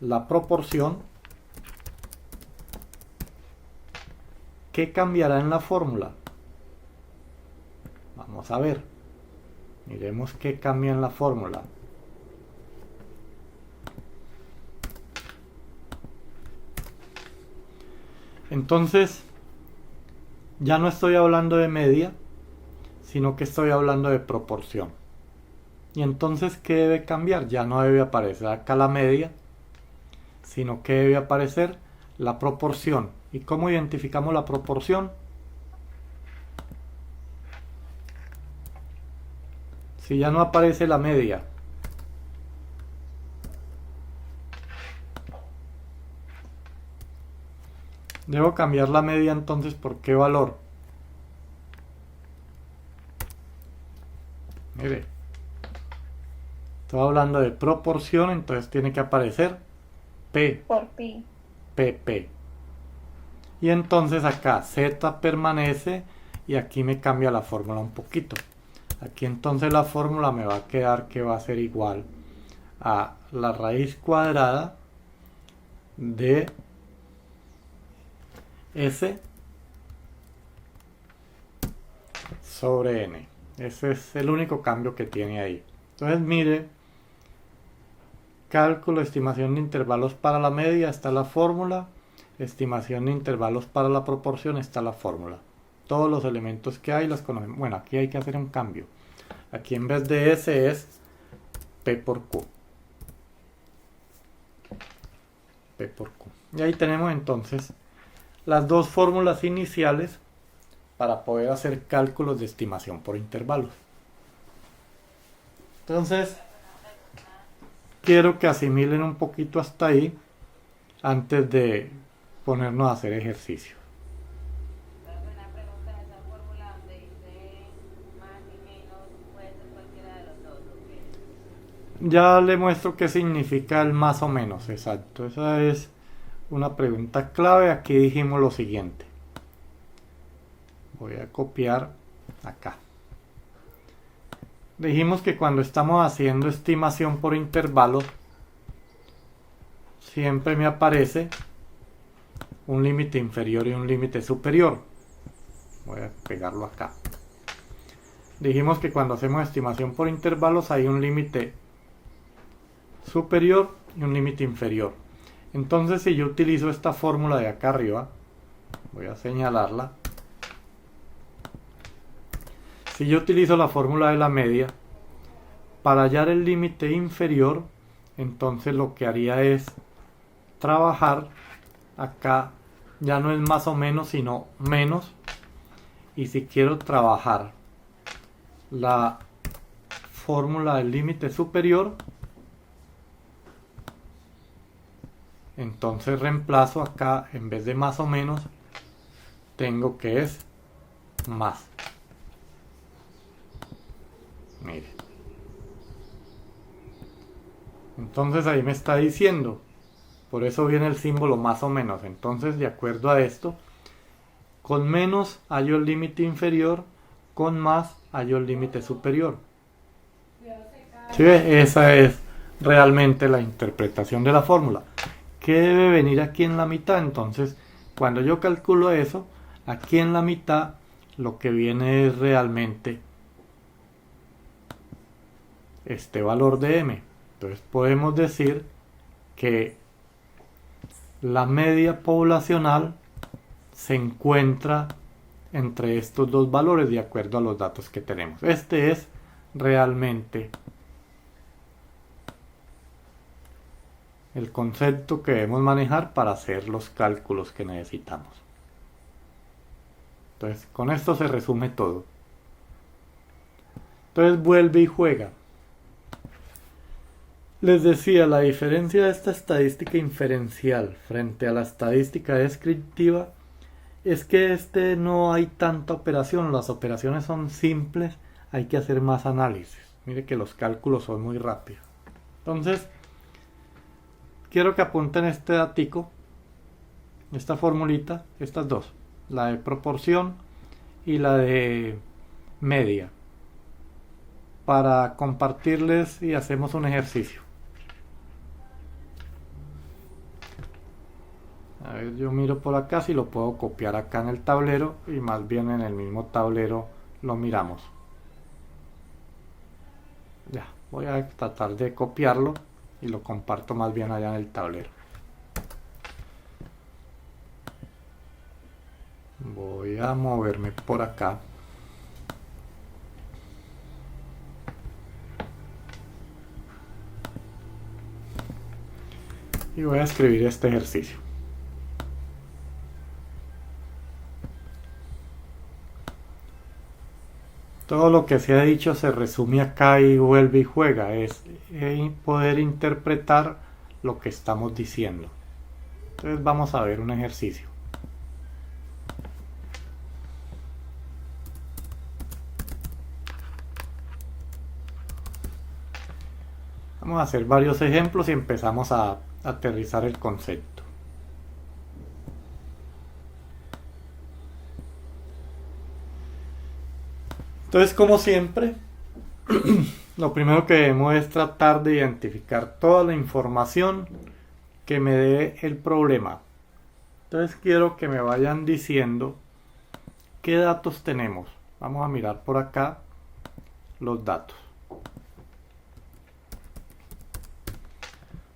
la proporción, ¿qué cambiará en la fórmula? Vamos a ver. Miremos qué cambia en la fórmula. Entonces, ya no estoy hablando de media, sino que estoy hablando de proporción. Y entonces, ¿qué debe cambiar? Ya no debe aparecer acá la media, sino que debe aparecer la proporción. ¿Y cómo identificamos la proporción? Si ya no aparece la media, debo cambiar la media entonces por qué valor. Mire, estoy hablando de proporción, entonces tiene que aparecer P Por pi. PP. Y entonces acá Z permanece y aquí me cambia la fórmula un poquito. Aquí entonces la fórmula me va a quedar que va a ser igual a la raíz cuadrada de S sobre N. Ese es el único cambio que tiene ahí. Entonces mire, cálculo, estimación de intervalos para la media, está la fórmula. Estimación de intervalos para la proporción, está la fórmula. Todos los elementos que hay los conocemos. Bueno, aquí hay que hacer un cambio. Aquí en vez de S es P por Q. P por Q. Y ahí tenemos entonces las dos fórmulas iniciales para poder hacer cálculos de estimación por intervalos. Entonces, quiero que asimilen un poquito hasta ahí antes de ponernos a hacer ejercicio. Una pregunta en esa fórmula donde dice más y menos, puede ser cualquiera de los dos, ¿o qué? Ya le muestro qué significa el más o menos, exacto. Esa es una pregunta clave. Aquí dijimos lo siguiente. Voy a copiar acá. Dijimos que cuando estamos haciendo estimación por intervalos, siempre me aparece un límite inferior y un límite superior. Voy a pegarlo acá. Dijimos que cuando hacemos estimación por intervalos hay un límite superior y un límite inferior. Entonces, si yo utilizo esta fórmula de acá arriba, voy a señalarla. Si yo utilizo la fórmula de la media para hallar el límite inferior, entonces lo que haría es trabajar acá, ya no es más o menos sino menos, y si quiero trabajar la fórmula del límite superior, entonces reemplazo acá, en vez de más o menos tengo que es más. Mire, entonces ahí me está diciendo, por eso viene el símbolo más o menos. Entonces, de acuerdo a esto, con menos hallo el límite inferior, con más hallo el límite superior. ¿Sí ve? Esa es realmente la interpretación de la fórmula. ¿Qué debe venir aquí en la mitad? Entonces, cuando yo calculo eso, aquí en la mitad lo que viene es realmente este valor de m. Entonces podemos decir que la media poblacional se encuentra entre estos dos valores de acuerdo a los datos que tenemos. Este es realmente el concepto que debemos manejar para hacer los cálculos que necesitamos. Entonces, con esto se resume todo. Entonces vuelve y juega. Les decía, la diferencia de esta estadística inferencial frente a la estadística descriptiva es que no hay tanta operación, las operaciones son simples, hay que hacer más análisis. Mire que los cálculos son muy rápidos. Entonces, quiero que apunten este datico, esta formulita, estas dos, la de proporción y la de media, para compartirles y hacemos un ejercicio. A ver, yo miro por acá si lo puedo copiar acá en el tablero y más bien en el mismo tablero lo miramos. Ya, voy a tratar de copiarlo y lo comparto más bien allá en el tablero. Voy a moverme por acá. Y voy a escribir este ejercicio. Todo lo que se ha dicho se resume acá y vuelve y juega. Es poder interpretar lo que estamos diciendo. Entonces vamos a ver un ejercicio. Vamos a hacer varios ejemplos y empezamos a aterrizar el concepto. Entonces, como siempre, lo primero que debemos es tratar de identificar toda la información que me dé el problema. Entonces quiero que me vayan diciendo qué datos tenemos. Vamos a mirar por acá los datos.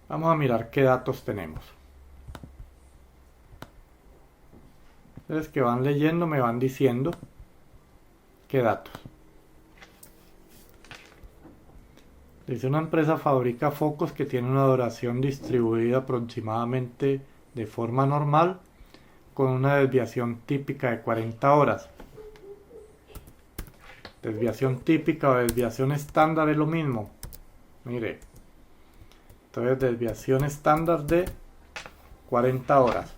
Vamos a mirar qué datos tenemos. Entonces que van leyendo me van diciendo qué datos. Dice, una empresa fabrica focos que tienen una duración distribuida aproximadamente de forma normal con una desviación típica de 40 horas. Desviación típica o desviación estándar es lo mismo. Mire. Entonces desviación estándar de 40 horas.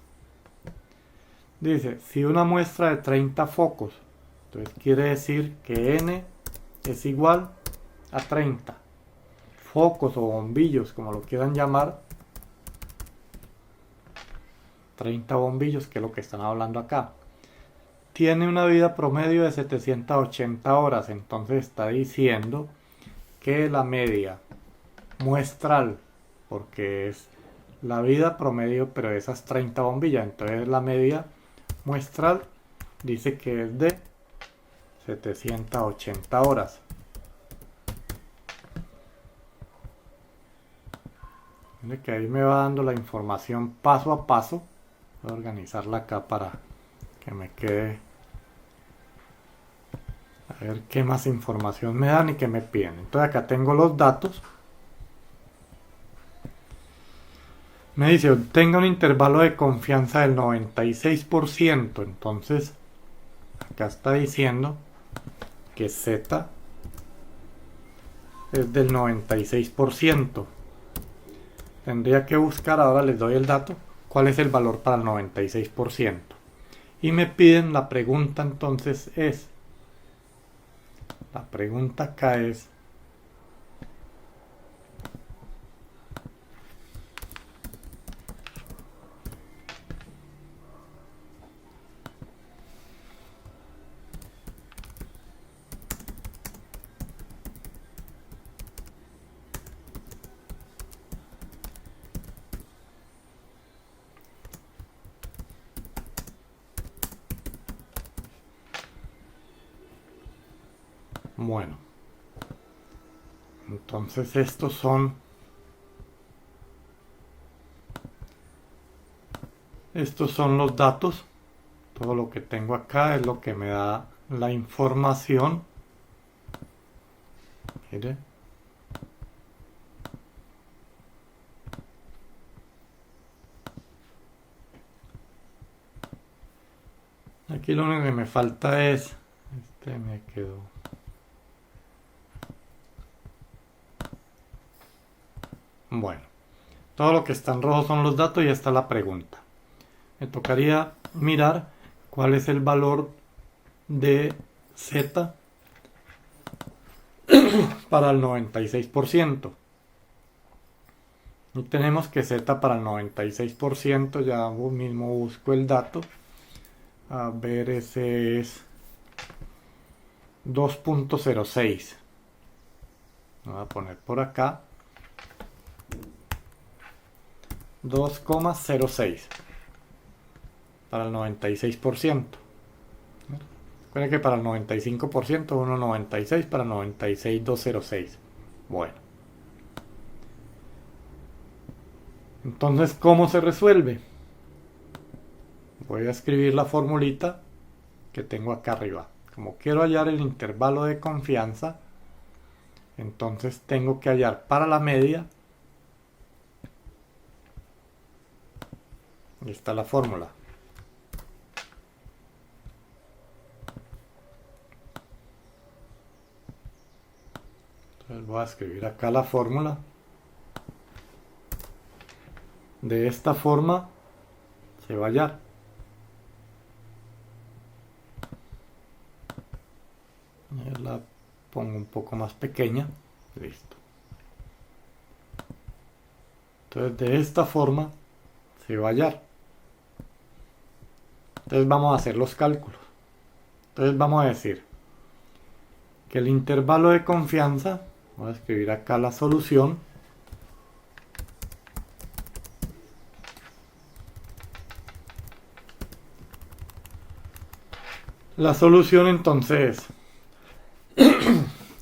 Dice, si una muestra de 30 focos, entonces quiere decir que n es igual a 30. Focos o bombillos, como lo quieran llamar. 30 bombillos, que es lo que están hablando acá. Tiene una vida promedio de 780 horas. Entonces está diciendo que la media muestral, porque es la vida promedio, pero esas 30 bombillas. Entonces la media muestral dice que es de 780 horas. Mire que ahí me va dando la información paso a paso. Voy a organizarla acá para que me quede. A ver qué más información me dan y qué me piden. Entonces acá tengo los datos. Me dice, obtenga un intervalo de confianza del 96%. Entonces, acá está diciendo que Z es del 96%. Tendría que buscar, ahora les doy el dato, cuál es el valor para el 96%. Y me piden la pregunta, entonces es, la pregunta acá es, bueno, entonces estos son los datos. Todo lo que tengo acá es lo que me da la información. Mire. Aquí lo único que me falta es, me quedó. Bueno, todo lo que está en rojo son los datos y esta es la pregunta. Me tocaría mirar cuál es el valor de Z para el 96%. Y tenemos que Z para el 96%, ya mismo busco el dato. A ver, ese es 2.06. Voy a poner por acá 2,06 para el 96%. Recuerden que para el 95% 1,96, para el 96 2,06. Bueno, entonces, ¿cómo se resuelve? Voy a escribir la formulita que tengo acá arriba. Como quiero hallar el intervalo de confianza, entonces tengo que hallar para la media. Ahí está la fórmula. Entonces voy a escribir acá la fórmula. De esta forma se va a hallar. La pongo un poco más pequeña. Listo. Entonces de esta forma se va a hallar. Entonces vamos a hacer los cálculos. Entonces vamos a decir que el intervalo de confianza, voy a escribir acá la solución. La solución entonces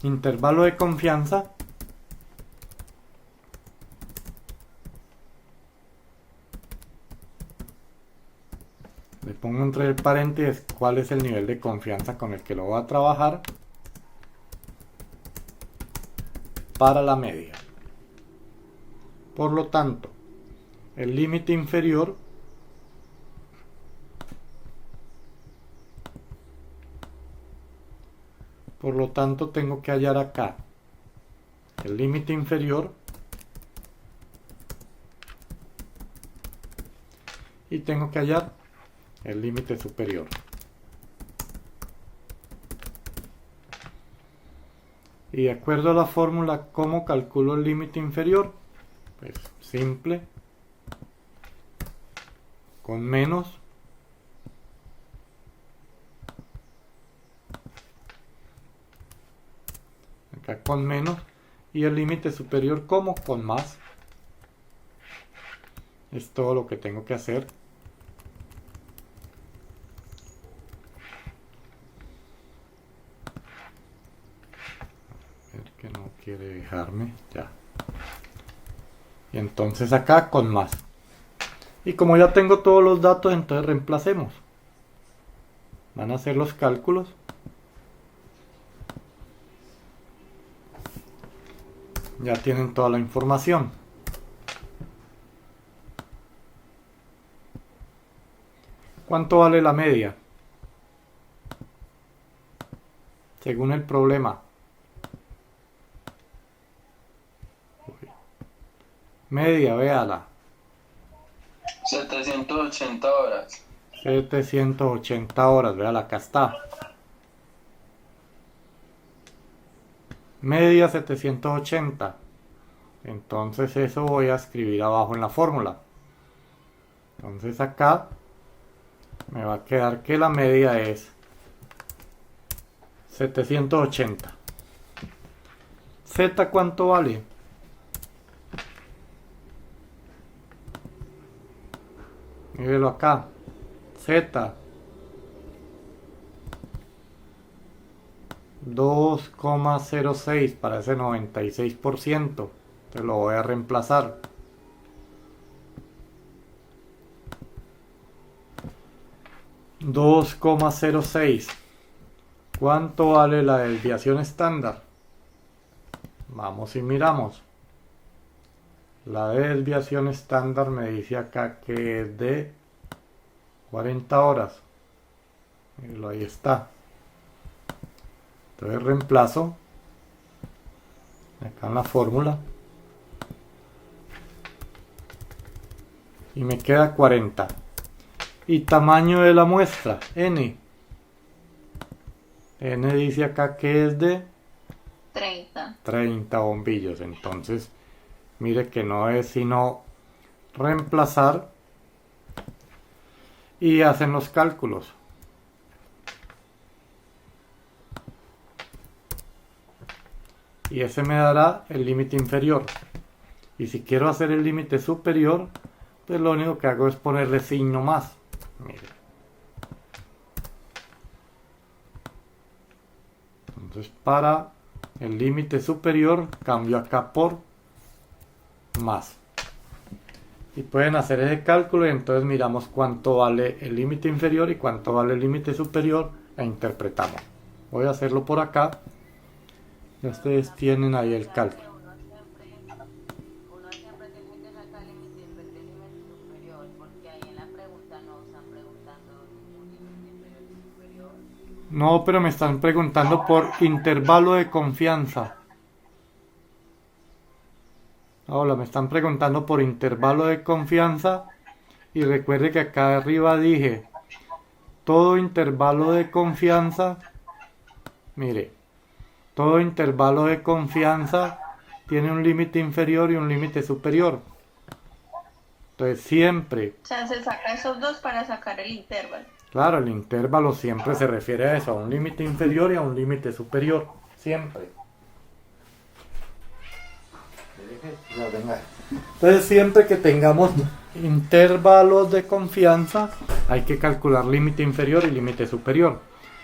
intervalo de confianza le pongo entre paréntesis cuál es el nivel de confianza con el que lo voy a trabajar para la media. Por lo tanto, el límite inferior tengo que hallar acá el límite inferior y tengo que hallar el límite superior. Y de acuerdo a la fórmula, ¿cómo calculo el límite inferior? Pues simple, con menos acá con menos, y el límite superior como con más. Es todo lo que tengo que hacer. A ver que no quiere dejarme ya. Y entonces acá con más. Y como ya tengo todos los datos, entonces reemplacemos. Van a hacer los cálculos. Ya tienen toda la información. ¿Cuánto vale la media? Según el problema. Media, véala. 780 horas. 780 horas, véala, acá está. Media 780. Entonces eso voy a escribir abajo en la fórmula. Entonces acá me va a quedar que la media es 780. Z, ¿cuánto vale? Mírelo acá. Z 2,06 para ese 96%. Te lo voy a reemplazar. $2,06. ¿Cuánto vale la desviación estándar? Vamos y miramos. La desviación estándar me dice acá que es de 40 horas. Míralo, ahí está. Entonces reemplazo acá en la fórmula y me queda 40. Y tamaño de la muestra, N. N dice acá que es de 30 bombillos. Entonces, mire que no es sino reemplazar y hacen los cálculos. Y ese me dará el límite inferior. Y si quiero hacer el límite superior, pues lo único que hago es ponerle signo más. Mire. Entonces para el límite superior cambio acá por más. Y pueden hacer ese cálculo y entonces miramos cuánto vale el límite inferior y cuánto vale el límite superior e interpretamos. Voy a hacerlo por acá. Y ustedes tienen ahí el cálculo. Uno siempre tiene que sacar el límite inferior y el límite superior, porque ahí en la pregunta no están preguntando un límite inferior y superior. No, pero me están preguntando por intervalo de confianza. Hola, me están preguntando por intervalo de confianza. Y recuerde que acá arriba dije, todo intervalo de confianza, mire, todo intervalo de confianza tiene un límite inferior y un límite superior. Entonces siempre, O sea, se saca esos dos para sacar el intervalo. claro, el intervalo siempre se refiere a eso, a un límite inferior y a un límite superior. Siempre. Entonces siempre que tengamos intervalos de confianza hay que calcular límite inferior y límite superior.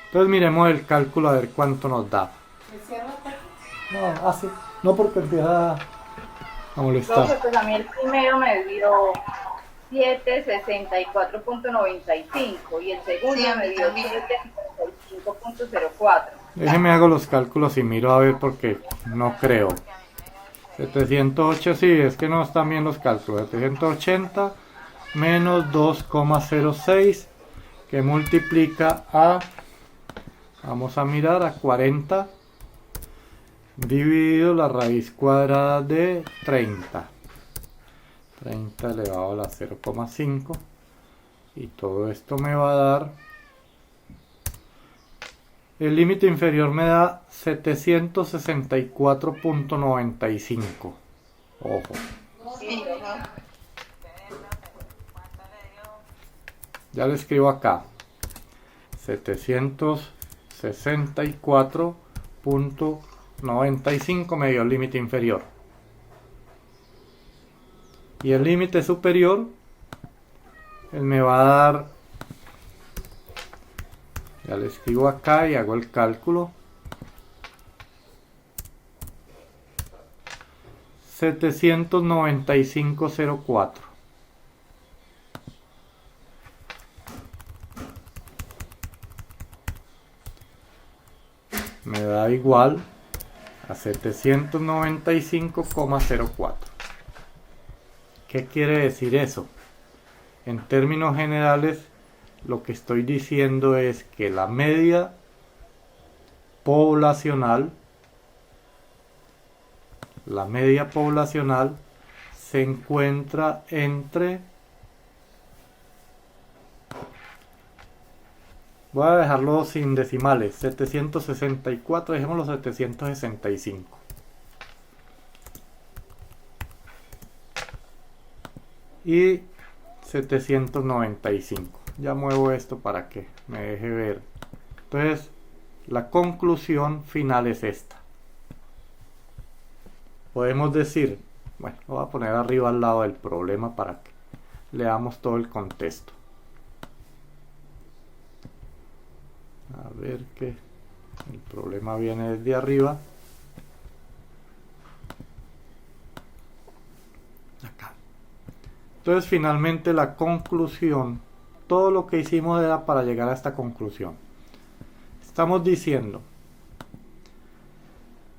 Entonces miremos el cálculo a ver cuánto nos da. No, así. No, porque empieza a molestar. Profe, pues a mí el primero me dio 764.95 y el segundo Sí, a me mí dio también. 755.04. Déjeme hago los cálculos y miro a ver porque no creo. 708, sí, es que no están bien los cálculos. 780 menos 2,06 que multiplica a, vamos a mirar, a 40 dividido la raíz cuadrada de 30. 30 elevado a la 0,5 y todo esto me va a dar, el límite inferior me da 764.95. Ojo, Sí, ajá. ya le escribo acá 764.95 me dio el límite inferior. Y el límite superior, él me va a dar, ya le escribo acá y hago el cálculo, 795.04. Me da igual a 795,04. ¿Qué quiere decir eso? En términos generales, lo que estoy diciendo es que la media poblacional se encuentra entre, voy a dejarlo sin decimales, 764, dejémoslo 765. Y 795. Ya muevo esto para que me deje ver. Entonces, la conclusión final es esta. Podemos decir, bueno, lo voy a poner arriba al lado del problema para que leamos todo el contexto. A ver que el problema viene desde arriba. Acá. Entonces finalmente la conclusión, todo lo que hicimos era para llegar a esta conclusión. Estamos diciendo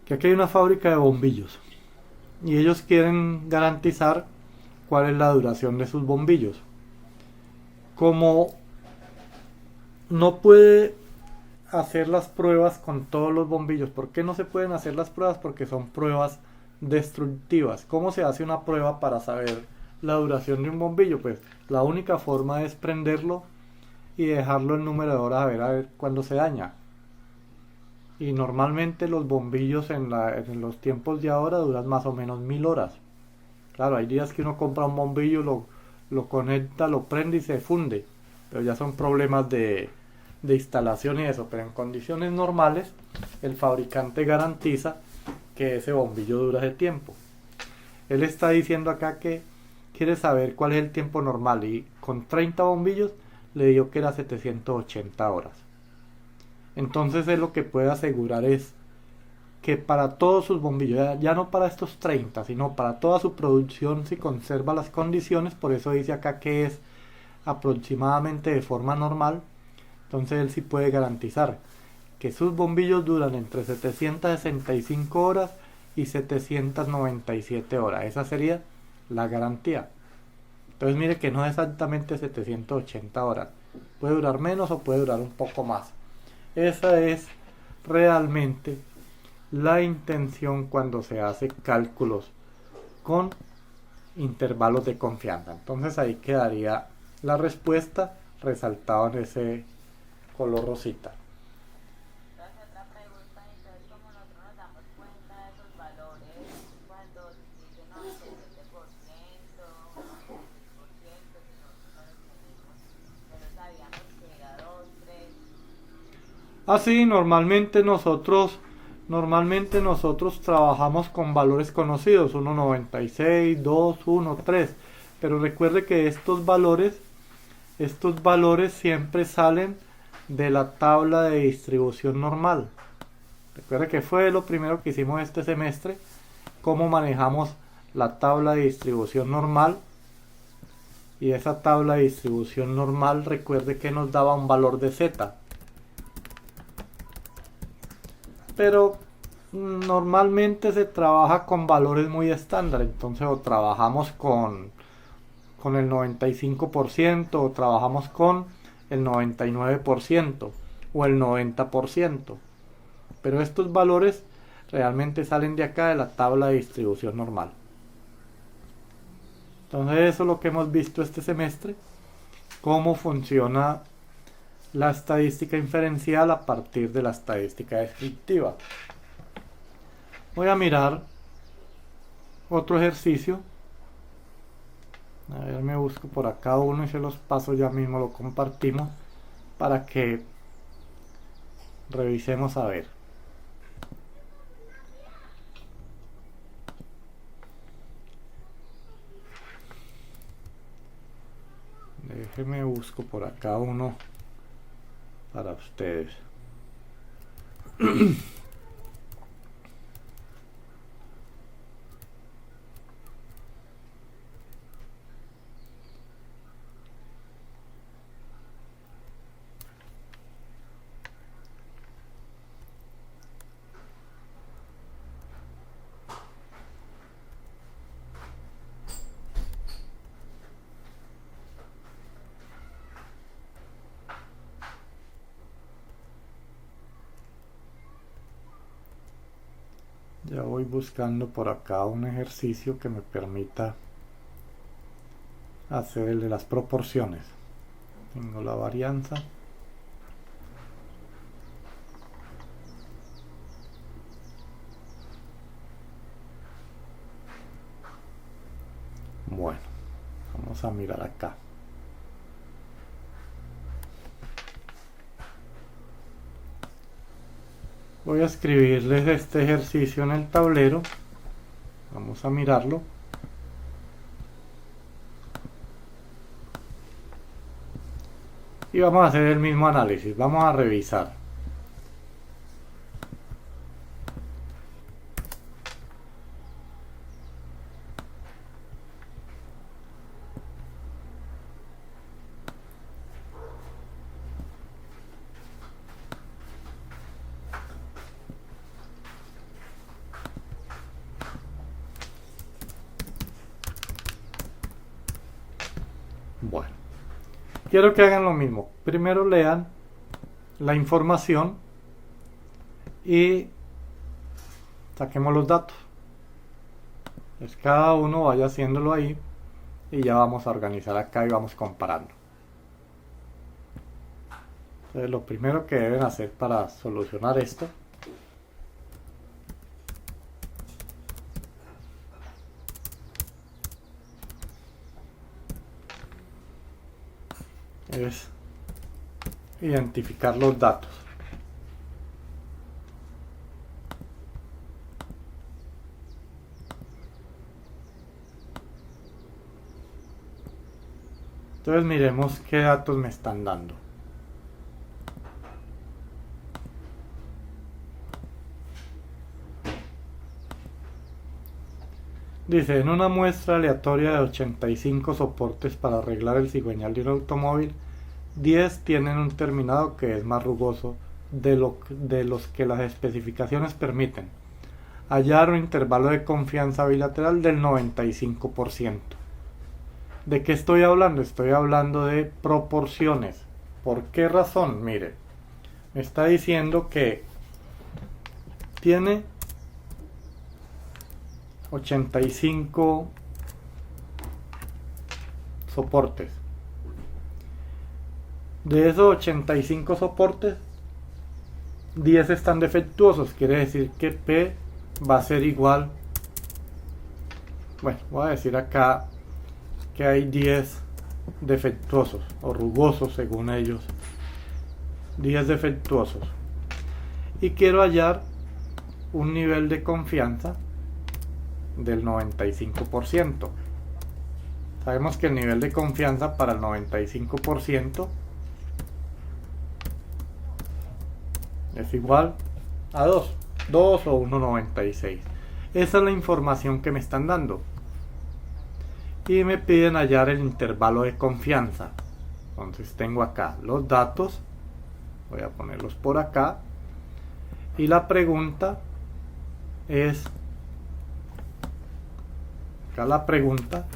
que aquí hay una fábrica de bombillos y ellos quieren garantizar cuál es la duración de sus bombillos. Como no puede hacer las pruebas con todos los bombillos, ¿por qué no se pueden hacer las pruebas? Porque son pruebas destructivas. ¿Cómo se hace una prueba para saber la duración de un bombillo? Pues la única forma es prenderlo y dejarlo el número de horas a ver cuándo se daña. Y normalmente los bombillos en los tiempos de ahora duran más o menos 1000 horas. Claro, hay días que uno compra un bombillo, lo conecta, lo prende y se funde, pero ya son problemas de instalación y eso. Pero en condiciones normales el fabricante garantiza que ese bombillo dura ese tiempo. Él está diciendo acá que quiere saber cuál es el tiempo normal, y con 30 bombillos le dio que era 780 horas. Entonces él lo que puede asegurar es que para todos sus bombillos, ya no para estos 30, sino para toda su producción, si conserva las condiciones, por eso dice acá que es aproximadamente de forma normal, entonces él sí puede garantizar que sus bombillos duran entre 765 horas y 797 horas. Esa sería la garantía. Entonces mire que no es exactamente 780 horas, puede durar menos o puede durar un poco más. Esa es realmente la intención cuando se hace cálculos con intervalos de confianza. Entonces ahí quedaría la respuesta resaltada en ese color rosita. Entonces otra pregunta, entonces como nosotros nos damos cuenta de esos valores cuando dice 97%, 96%, si nosotros no los tenemos, pero sabíamos que era 2, 3. Así normalmente nosotros trabajamos con valores conocidos, 1.96, 2, 1, 3, pero recuerde que estos valores siempre salen de la tabla de distribución normal. Recuerde que fue lo primero que hicimos este semestre, cómo manejamos la tabla de distribución normal, y esa tabla de distribución normal, recuerde que nos daba un valor de z. Pero normalmente se trabaja con valores muy estándar, entonces o trabajamos con el 95%, o trabajamos con el 99% o el 90%, pero estos valores realmente salen de acá, de la tabla de distribución normal. Entonces eso es lo que hemos visto este semestre, cómo funciona la estadística inferencial a partir de la estadística descriptiva. Voy a mirar otro ejercicio. A ver, me busco por acá uno y se los paso, ya mismo lo compartimos para que revisemos a ver. Déjenme busco por acá uno para ustedes. Ya voy buscando por acá un ejercicio que me permita hacer el de las proporciones. Tengo la varianza. Bueno, vamos a mirar acá. Voy a escribirles este ejercicio en el tablero. Vamos a mirarlo. Y vamos a hacer el mismo análisis. Vamos a revisar. Bueno, quiero que hagan lo mismo. Primero lean la información y saquemos los datos. Pues cada uno vaya haciéndolo ahí y ya vamos a organizar acá y vamos comparando. Entonces lo primero que deben hacer para solucionar esto es identificar los datos. Entonces miremos qué datos me están dando. Dice, en una muestra aleatoria de 85 soportes para arreglar el cigüeñal de un automóvil, 10 tienen un terminado que es más rugoso de los que las especificaciones permiten. Hallar un intervalo de confianza bilateral del 95%. ¿De qué estoy hablando? Estoy hablando de proporciones. ¿Por qué razón? Mire, me está diciendo que tiene 85 soportes. De esos 85 soportes, 10 están defectuosos. Quiere decir que P va a ser igual. Bueno, voy a decir acá que hay 10 defectuosos o rugosos según ellos. 10 defectuosos. Y quiero hallar un nivel de confianza del 95%. Sabemos que el nivel de confianza para el 95% es igual a 2 o 1,96. Esa es la información que me están dando. Y me piden hallar el intervalo de confianza. Entonces tengo acá los datos. Voy a ponerlos por acá. Y la pregunta es... Acá la pregunta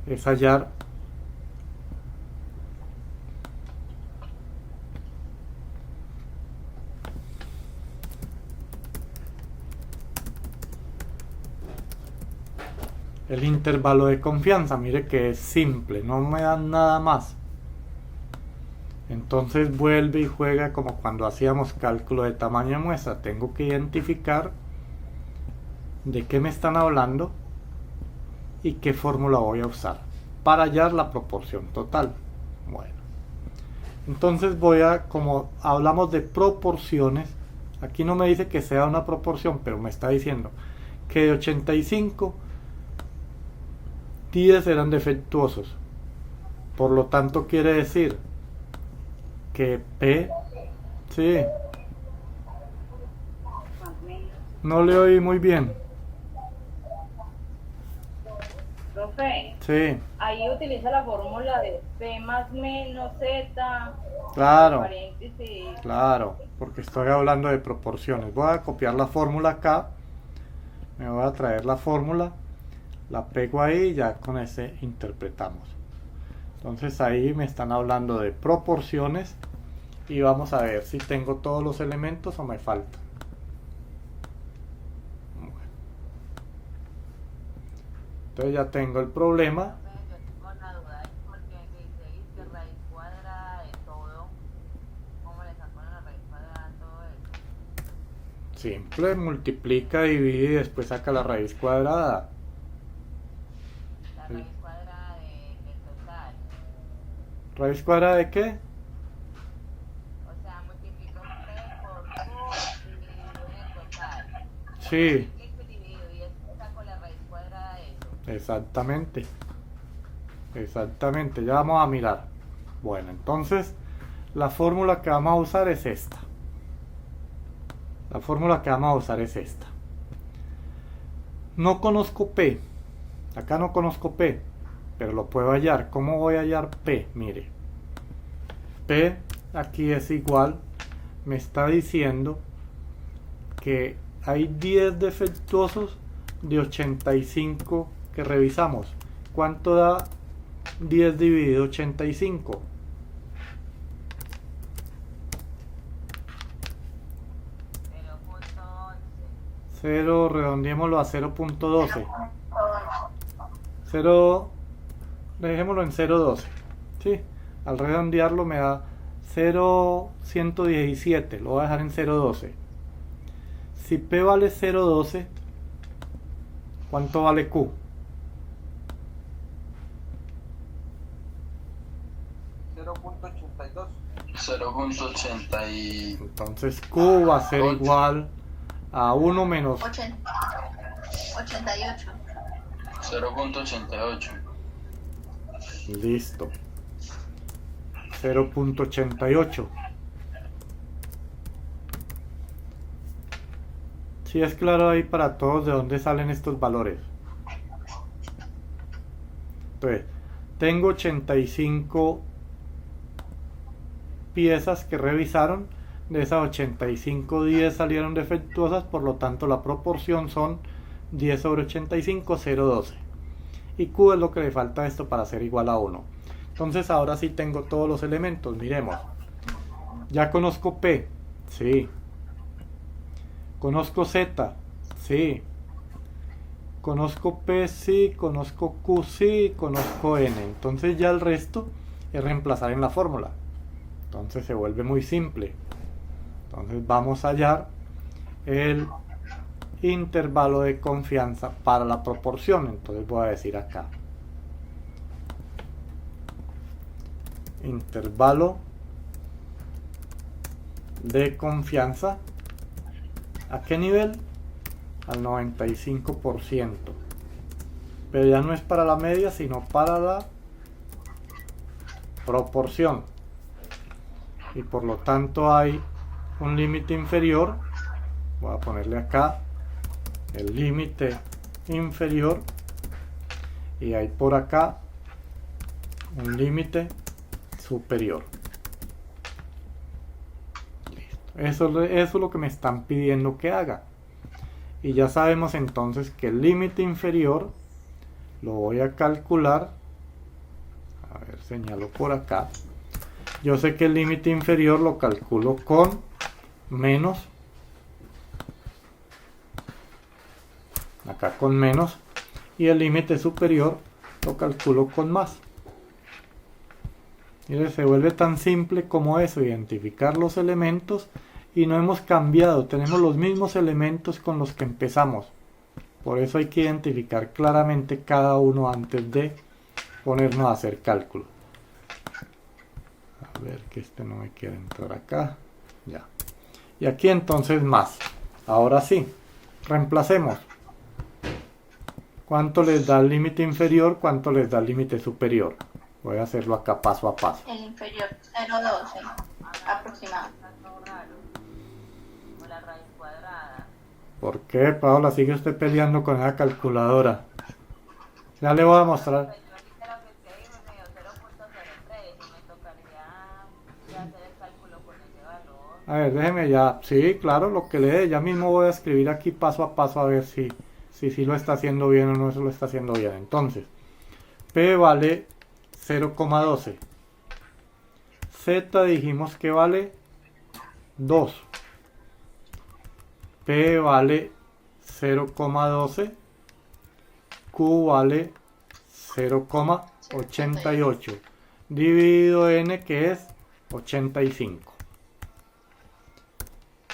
es hallar el intervalo de confianza. Mire que es simple, no me dan nada más. Entonces vuelve y juega como cuando hacíamos cálculo de tamaño de muestra. Tengo que identificar de qué me están hablando y qué fórmula voy a usar para hallar la proporción total. Bueno, entonces voy a, como hablamos de proporciones, aquí no me dice que sea una proporción, pero me está diciendo que de 85, 10 eran defectuosos. Por lo tanto quiere decir que P, sí, no le oí muy bien. Profe, Sí, ahí utiliza la fórmula de P más menos Z. claro, Paréntesis. claro, porque estoy hablando de proporciones. Voy a copiar la fórmula acá, me voy a traer la fórmula, la pego ahí y ya con ese interpretamos. Entonces ahí me están hablando de proporciones y vamos a ver si tengo todos los elementos o me faltan. Entonces ya tengo el problema. Yo tengo una duda ahí porque me dice que raíz cuadrada de todo. ¿Cómo le saco la raíz cuadrada a todo eso? Simple, multiplica, divide y después saca la raíz cuadrada. La raíz cuadrada del total. ¿Raíz cuadrada de qué? O sea, multiplico 3 por 2 dividido en el total. Sí, Multiplico y divido y después saco la raíz cuadrada de eso. exactamente. Exactamente, ya vamos a mirar. Bueno, entonces la fórmula que vamos a usar es esta. La fórmula que vamos a usar es esta. No conozco P. Acá no conozco P, pero lo puedo hallar. ¿Cómo voy a hallar P? Mire. P aquí es igual. Me está diciendo que hay 10 defectuosos de 85 que revisamos. ¿Cuánto da 10 dividido 85? 0.11. 0, redondeémoslo a 0.12. 0, dejémoslo en 0,12. ¿Sí? Al redondearlo me da 0,117. Lo voy a dejar en 0,12. Si P vale 0,12, ¿cuánto vale Q? 0.82. 0.80 y... Entonces Q va a ser igual a 1 menos 88. 0.88. Listo. 0.88. Si es claro ahí para todos de dónde salen estos valores. Entonces, tengo 85 piezas que revisaron. De esas 85, 10 salieron defectuosas, por lo tanto la proporción son 10 sobre 85, 0,12. Y Q es lo que le falta a esto para ser igual a 1. Entonces ahora sí tengo todos los elementos. Miremos. Ya conozco P. Sí. Conozco Z. Sí. Conozco P, sí. Conozco Q, sí. Conozco N. Entonces ya el resto es reemplazar en la fórmula. Entonces se vuelve muy simple. Entonces vamos a hallar el intervalo de confianza para la proporción. Entonces voy a decir acá intervalo de confianza. ¿A qué nivel? Al 95%. Pero ya no es para la media, sino para la proporción. Y por lo tanto hay un límite inferior. Voy a ponerle acá el límite inferior. Y hay por acá un límite superior. Listo. Eso es lo que me están pidiendo que haga. Y ya sabemos entonces que el límite inferior lo voy a calcular. A ver, señalo por acá. Yo sé que el límite inferior lo calculo con menos. Acá con menos. Y el límite superior lo calculo con más. Mire, se vuelve tan simple como eso, identificar los elementos y no hemos cambiado, tenemos los mismos elementos con los que empezamos. Por eso hay que identificar claramente cada uno antes de ponernos a hacer cálculo. A ver que este no me quiere entrar acá. Ya. Y aquí entonces más. Ahora sí, reemplacemos. ¿Cuánto les da el límite inferior? ¿Cuánto les da el límite superior? Voy a hacerlo acá paso a paso. El inferior 0,12 aproximado. Está todo raro. O la raíz cuadrada. ¿Por qué, Paola? Sigue usted peleando con esa calculadora. Ya le voy a mostrar. Pues yo aquí creo que escribí me dio 0.03 y me tocaría ya hacer el cálculo con ese valor. A ver, déjeme ya. Sí, claro, lo que le dé. Ya mismo voy a escribir aquí paso a paso a ver si lo está haciendo bien o no lo está haciendo bien. Entonces, P vale 0,12. Z dijimos que vale 2. P vale 0,12. Q vale 0,88. Dividido N, que es 85.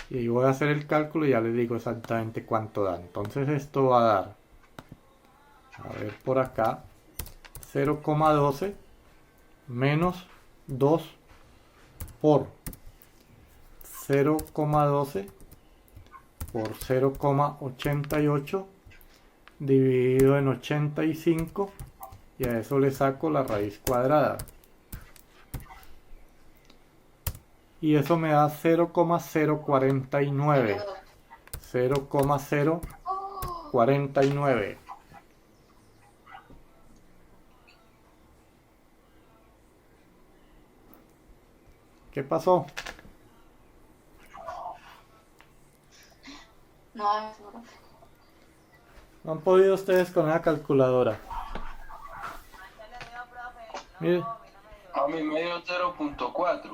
Y voy a hacer el cálculo y ya les digo exactamente cuánto da. Entonces esto va a dar, a ver por acá, 0,12 menos 2 por 0,12 por 0,88 dividido en 85, y a eso le saco la raíz cuadrada. Y eso me da 0,049. 0,049. ¿Qué pasó? No, seguro. ¿No han podido ustedes con la calculadora? ¿Qué le dio, profe? Mire. No, a mí no me dio. A mí me dio 0.4.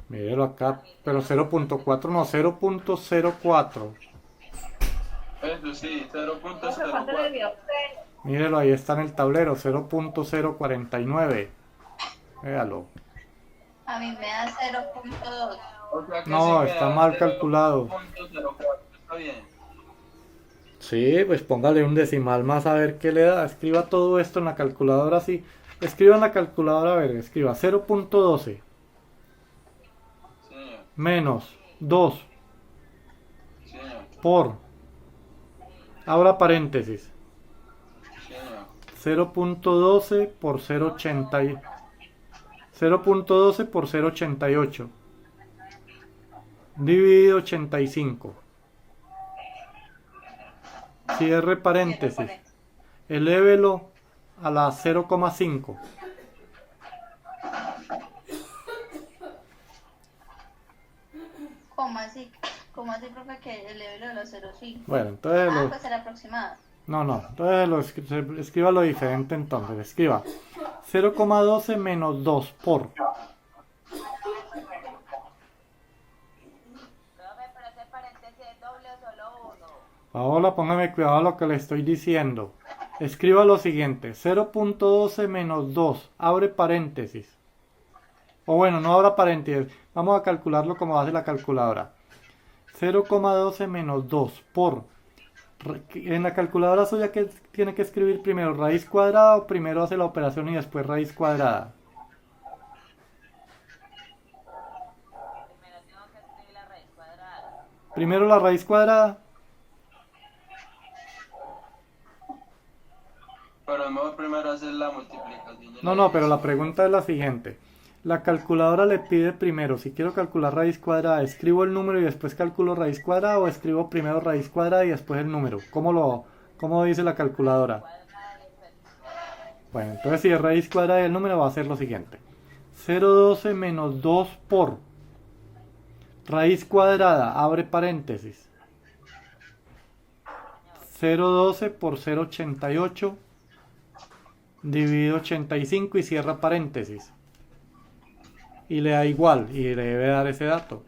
Mírelo acá, pero 0.4 no, 0.04. Eso sí, Profe, ¿cuánto le 0.04. dio a usted? Mírelo, ahí está en el tablero, 0.049. Véalo. A mí me da 0.2. O sea que No, si me está da mal calculado. 0.04, está bien. Sí, pues póngale un decimal más a ver qué le da. Escriba todo esto en la calculadora así. Escriba en la calculadora, a ver, escriba 0.12 Sí, señor. menos 2 Sí, señor. por, abra paréntesis, Sí, señor. 0.12 por 0.80 0.12 por 0.88 dividido 85. Cierre paréntesis. Elévelo a la 0,5. ¿Cómo así? ¿Cómo así, profe, que el level de los 0.5? Bueno, entonces Ah, lo... pues el aproximado. No, entonces escriba lo diferente entonces. Escriba 0,12 menos 2 por. Profe, pero ese paréntesis es doble o solo uno. Paola, póngame cuidado a lo que le estoy diciendo. Escriba lo siguiente, 0.12 menos 2, abre paréntesis. O bueno, no abra paréntesis, vamos a calcularlo como hace la calculadora. 0,12 menos 2 por... En la calculadora suya, ¿qué tiene que escribir primero? ¿Raíz cuadrada o primero hace la operación y después raíz cuadrada? Primero tengo que escribir la raíz cuadrada. Primero la raíz cuadrada. Pero es mejor primero hacer la multiplicación. y No, pero la división. pregunta es la siguiente. La calculadora le pide primero, si quiero calcular raíz cuadrada, ¿escribo el número y después calculo raíz cuadrada o escribo primero raíz cuadrada y después el número? ¿Cómo dice la calculadora? Cuadrada y después Bueno, entonces si es raíz cuadrada y el número va a ser lo siguiente. 0,12 menos 2 por raíz cuadrada, abre paréntesis. 0,12 por 0,88 dividido 85 y cierra paréntesis. Y le da igual y le debe dar ese dato.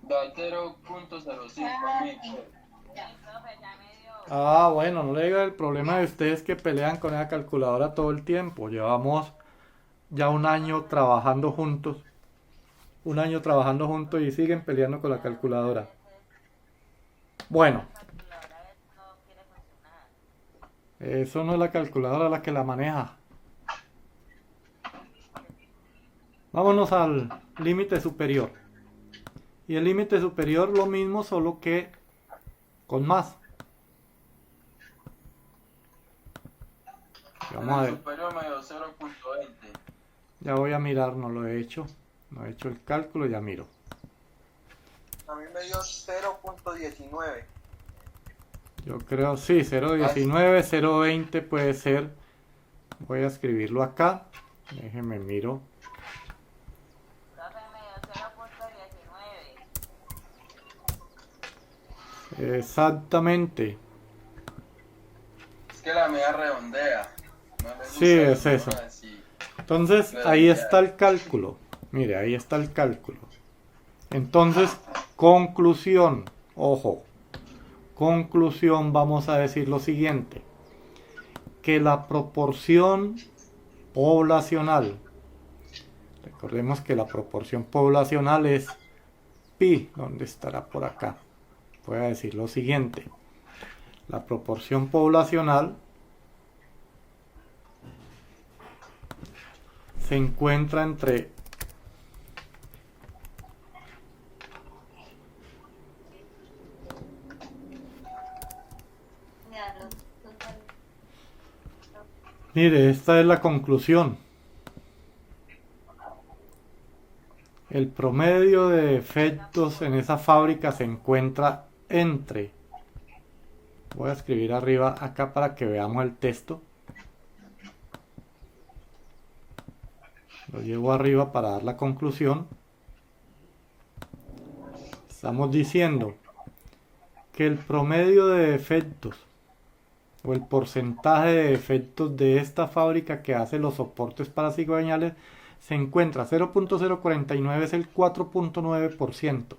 Da 0.05 a mí. sí, profe, ya me dio. Ah, bueno, no le diga el problema de ustedes que pelean con esa calculadora todo el tiempo. Llevamos ya un año trabajando juntos. Un año trabajando juntos y siguen peleando con la calculadora. Bueno, La calculadora no quiere funcionar. eso no es la calculadora la que la maneja. Vámonos al límite superior. Y el límite superior lo mismo, solo que con más. Vamos a El ver. superior me dio 0.20. Ya voy a mirar, no lo he hecho. No he hecho el cálculo, ya miro. A mí me dio 0.19. Yo creo, sí, 0.19, 0.20 puede ser. Voy a escribirlo acá. Déjenme miro. Profe, me dio 0.19. Exactamente. Es que la mía redondea. No le gusta Sí, es el eso. número así. Entonces, ahí está el cálculo. Mire, ahí está el cálculo. Entonces, conclusión. Ojo. Conclusión, vamos a decir lo siguiente. Que la proporción poblacional. Recordemos que la proporción poblacional es pi. ¿Dónde estará por acá? Voy a decir lo siguiente. La proporción poblacional se encuentra entre Ya, Mire, esta es la conclusión. El promedio de defectos en esa fábrica se encuentra entre... Voy a escribir arriba acá para que veamos el texto. Lo llevo arriba para dar la conclusión. Estamos diciendo que el promedio de defectos o el porcentaje de defectos de esta fábrica que hace los soportes para cigüeñales se encuentra 0.049, es el 4.9%.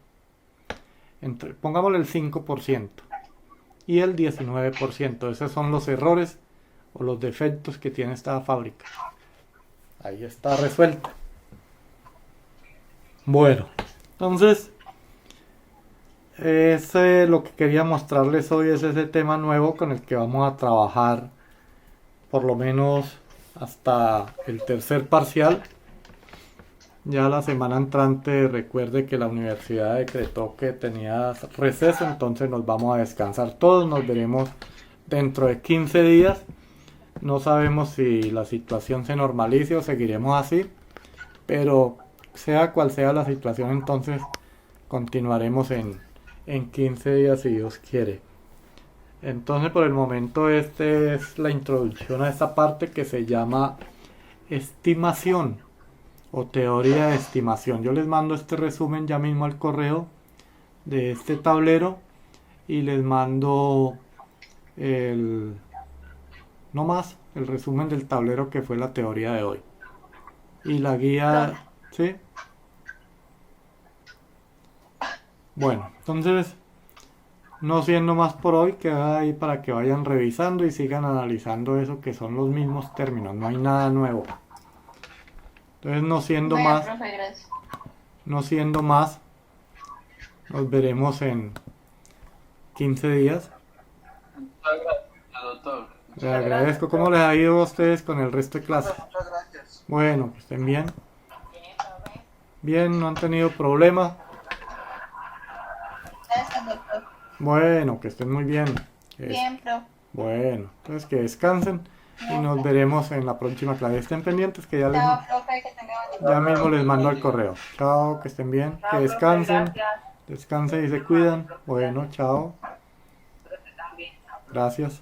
Pongámosle el 5%. y el 19%. Esos son los errores o los defectos que tiene esta fábrica. Ahí está resuelto. Bueno, entonces lo que quería mostrarles hoy es ese tema nuevo con el que vamos a trabajar por lo menos hasta el tercer parcial. Ya la semana entrante recuerde que la universidad decretó que tenía receso, entonces nos vamos a descansar todos. Nos veremos dentro de 15 días. No sabemos si la situación se normalice o seguiremos así, pero sea cual sea la situación, entonces continuaremos en 15 días si Dios quiere. Entonces por el momento esta es la introducción a esta parte que se llama estimación o teoría de estimación. Yo les mando este resumen ya mismo al correo de este tablero y les mando no más el resumen del tablero que fue la teoría de hoy y la guía. ¿Sí? Bueno, entonces no siendo más por hoy, queda ahí para que vayan revisando y sigan analizando eso, que son los mismos términos, no hay nada nuevo. Entonces no siendo Bueno, más, profe, gracias. nos veremos en 15 días. Muchas gracias, doctor. Les agradezco. ¿Cómo les ha ido a ustedes con el resto de clases? Muchas gracias. Bueno, que estén bien. Bien, profe. Bien, no han tenido problema. Gracias, doctor. Bueno, que estén muy bien. Bien, profe. Bueno, entonces que descansen y nos veremos en la próxima clase. Estén pendientes que ya Chao, profe, que tenga buen día. ya mismo les mando al correo. Chao, que estén bien, que Chao, profe, descansen, gracias. descansen y se cuidan. Bueno, chao, Profe, también. Chao. gracias.